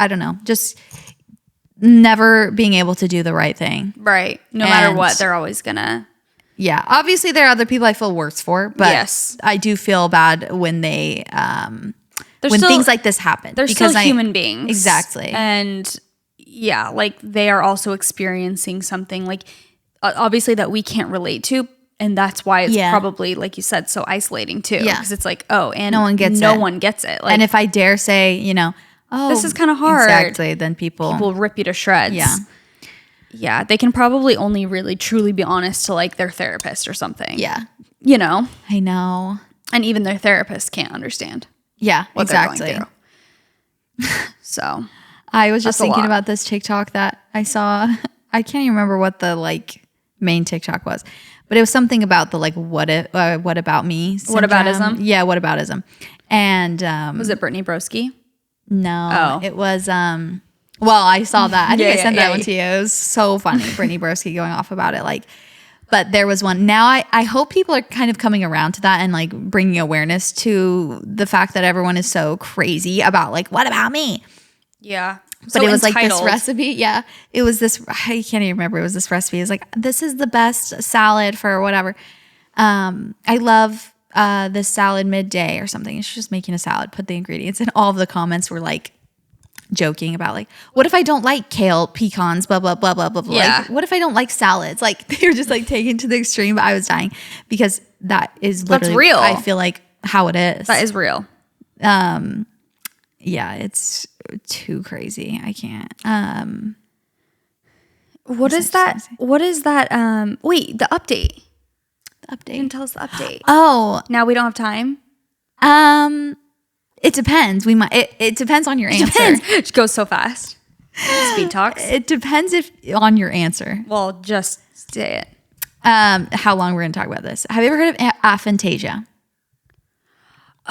don't know, just never being able to do the right thing. Right. No matter what, they're always gonna. Yeah. Obviously, there are other people I feel worse for, but I do feel bad when they, when things like this happen. They're still human beings. Exactly. And yeah, like they are also experiencing something like, obviously that we can't relate to. And that's why it's probably, like you said, so isolating too. Yeah. Because it's like, oh, and no one gets it. Like, and if I dare say, oh, this is kind of hard. Exactly. Then people rip you to shreds. Yeah. Yeah. They can probably only really truly be honest to like their therapist or something. Yeah. I know. And even their therapist can't understand. Yeah, what they're going through. So I was just thinking about this TikTok that I saw. I can't even remember what the like main TikTok was. But it was something about the like what about me syndrome. Whataboutism? Yeah, whataboutism. And was it Brittany Broski? No. Oh. It was well, I saw that. I think I sent that one to you. It was so funny. Brittany Broski going off about it. Like, But there was one. Now I hope people are kind of coming around to that and like bringing awareness to the fact that everyone is so crazy about like, what about me? Yeah. But So it was like entitled. this recipe. Yeah. It was this, I can't even remember. It was this recipe. It was like, this is the best salad for whatever. I love this salad midday or something. And she's just making a salad, put the ingredients, and all of the comments were like joking about like, what if I don't like kale, pecans, blah, blah, blah, blah, blah, blah. Yeah. Like, what if I don't like salads? Like they were just like taken to the extreme, but I was dying because that is literally, real. I feel like how it is. That is real. Yeah, it's too crazy. I can't. What is that? What is that? Wait, the update. The update. You can tell us the update. Oh, Now we don't have time. it depends. We might. It depends on your answer. Depends. It goes so fast. Speed talks. It depends on your answer. Well, just say it. How long we're gonna talk about this? Have you ever heard of aphantasia?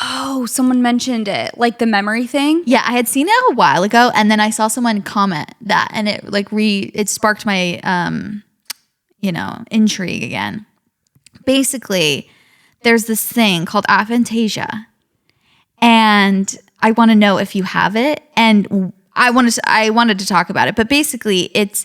Oh, someone mentioned it, like the memory thing. Yeah, I had seen it a while ago, and then I saw someone comment that, and it like it sparked my intrigue again. Basically, there's this thing called aphantasia, and I want to know if you have it, and I wanted to talk about it. But basically, it's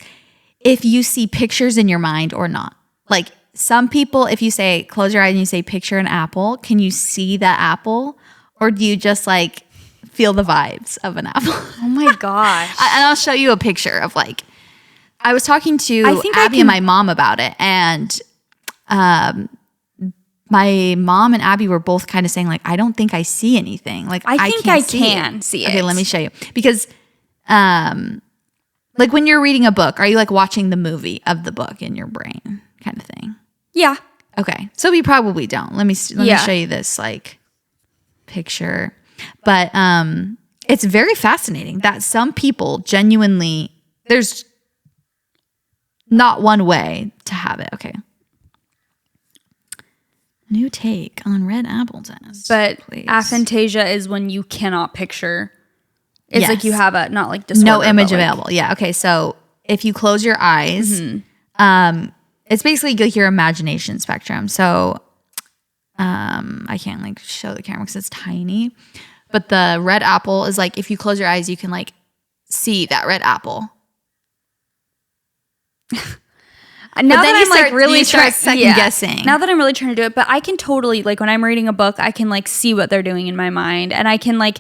if you see pictures in your mind or not. Like some people, if you say close your eyes and you say picture an apple, can you see that apple, or do you just like feel the vibes of an apple? Oh my gosh. And I'll show you a picture of like, I was talking to I think Abby and my mom about it, and my mom and Abby were both kind of saying like, I don't think I see anything. Like I think can't I can see it. Okay, let me show you. Because like when you're reading a book, are you like watching the movie of the book in your brain kind of thing? Yeah. Okay. So we probably don't. Let me show you this like picture. But it's very fascinating that some people genuinely, there's not one way to have it. Okay. New take on red apple test. But please. aphantasia is when you cannot picture. It's Yes. like you have a, not like disorder. No image but like- available. Yeah. Okay. So if you close your eyes, it's basically like your imagination spectrum. So I can't like show the camera because it's tiny. But the red apple is like if you close your eyes, you can like see that red apple. Now then that you I'm like start- really you start second guessing. Now that I'm really trying to do it, but I can totally like when I'm reading a book, I can like see what they're doing in my mind, and I can like,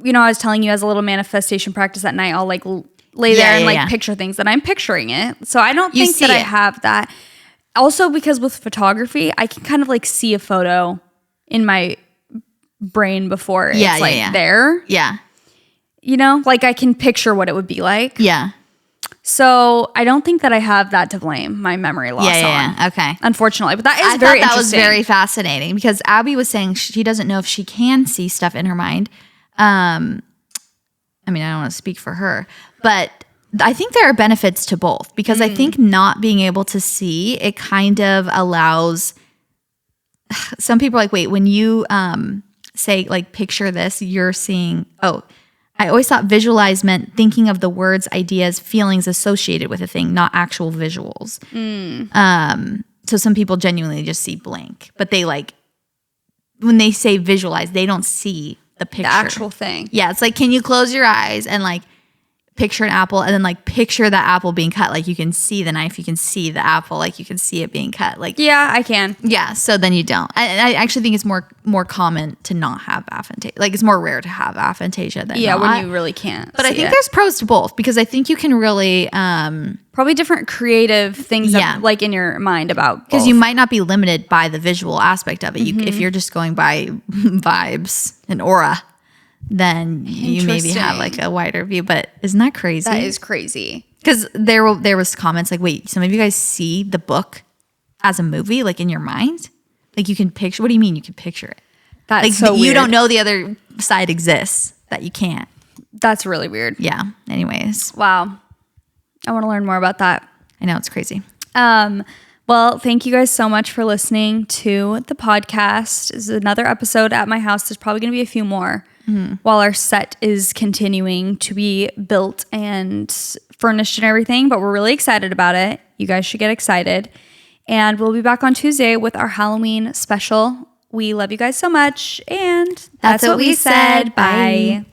I was telling you as a little manifestation practice at night, I'll like lay there and like picture things that I'm picturing it. So I don't You think see that I it. have that. Also, because with photography, I can kind of like see a photo in my brain before it's like there. Yeah. Like I can picture what it would be like. Yeah. So I don't think that I have that to blame my memory loss on. Yeah. Okay. Unfortunately, but that is I very thought that was interesting. very fascinating because Abby was saying she doesn't know if she can see stuff in her mind. I mean, I don't want to speak for her, but I think there are benefits to both because I think not being able to see, it kind of allows some people are like, wait, when you say like picture this, you're seeing, I always thought visualize meant thinking of the words, ideas, feelings associated with a thing, not actual visuals. So some people genuinely just see blank, but they like, when they say visualize, they don't see the picture. The actual thing. Yeah, it's like, can you close your eyes and like picture an apple and then like picture the apple being cut? Like you can see the knife, you can see the apple, like you can see it being cut. Like Yeah, I can. yeah, so then you don't. I actually think it's more common to not have aphantasia. Like it's more rare to have aphantasia than not. When you really can't. But I see think it. there's pros to both because I think you can really probably different creative things like in your mind about because you might not be limited by the visual aspect of it. If you're just going by vibes and aura, then you maybe have like a wider view. But isn't that crazy? That is crazy. Because there was comments like, wait, some of you guys see the book as a movie, like in your mind? Like you can picture, what do you mean you can picture it? That's like so you weird. don't know the other side exists, that you can't. That's really weird. Yeah. Anyways. Wow. I want to learn more about that. I know, it's crazy. Well, thank you guys so much for listening to the podcast. This is another episode at my house. There's probably going to be a few more while our set is continuing to be built and furnished and everything, but we're really excited about it. You guys should get excited. And we'll be back on Tuesday with our Halloween special. We love you guys so much. And That's what we said. Bye.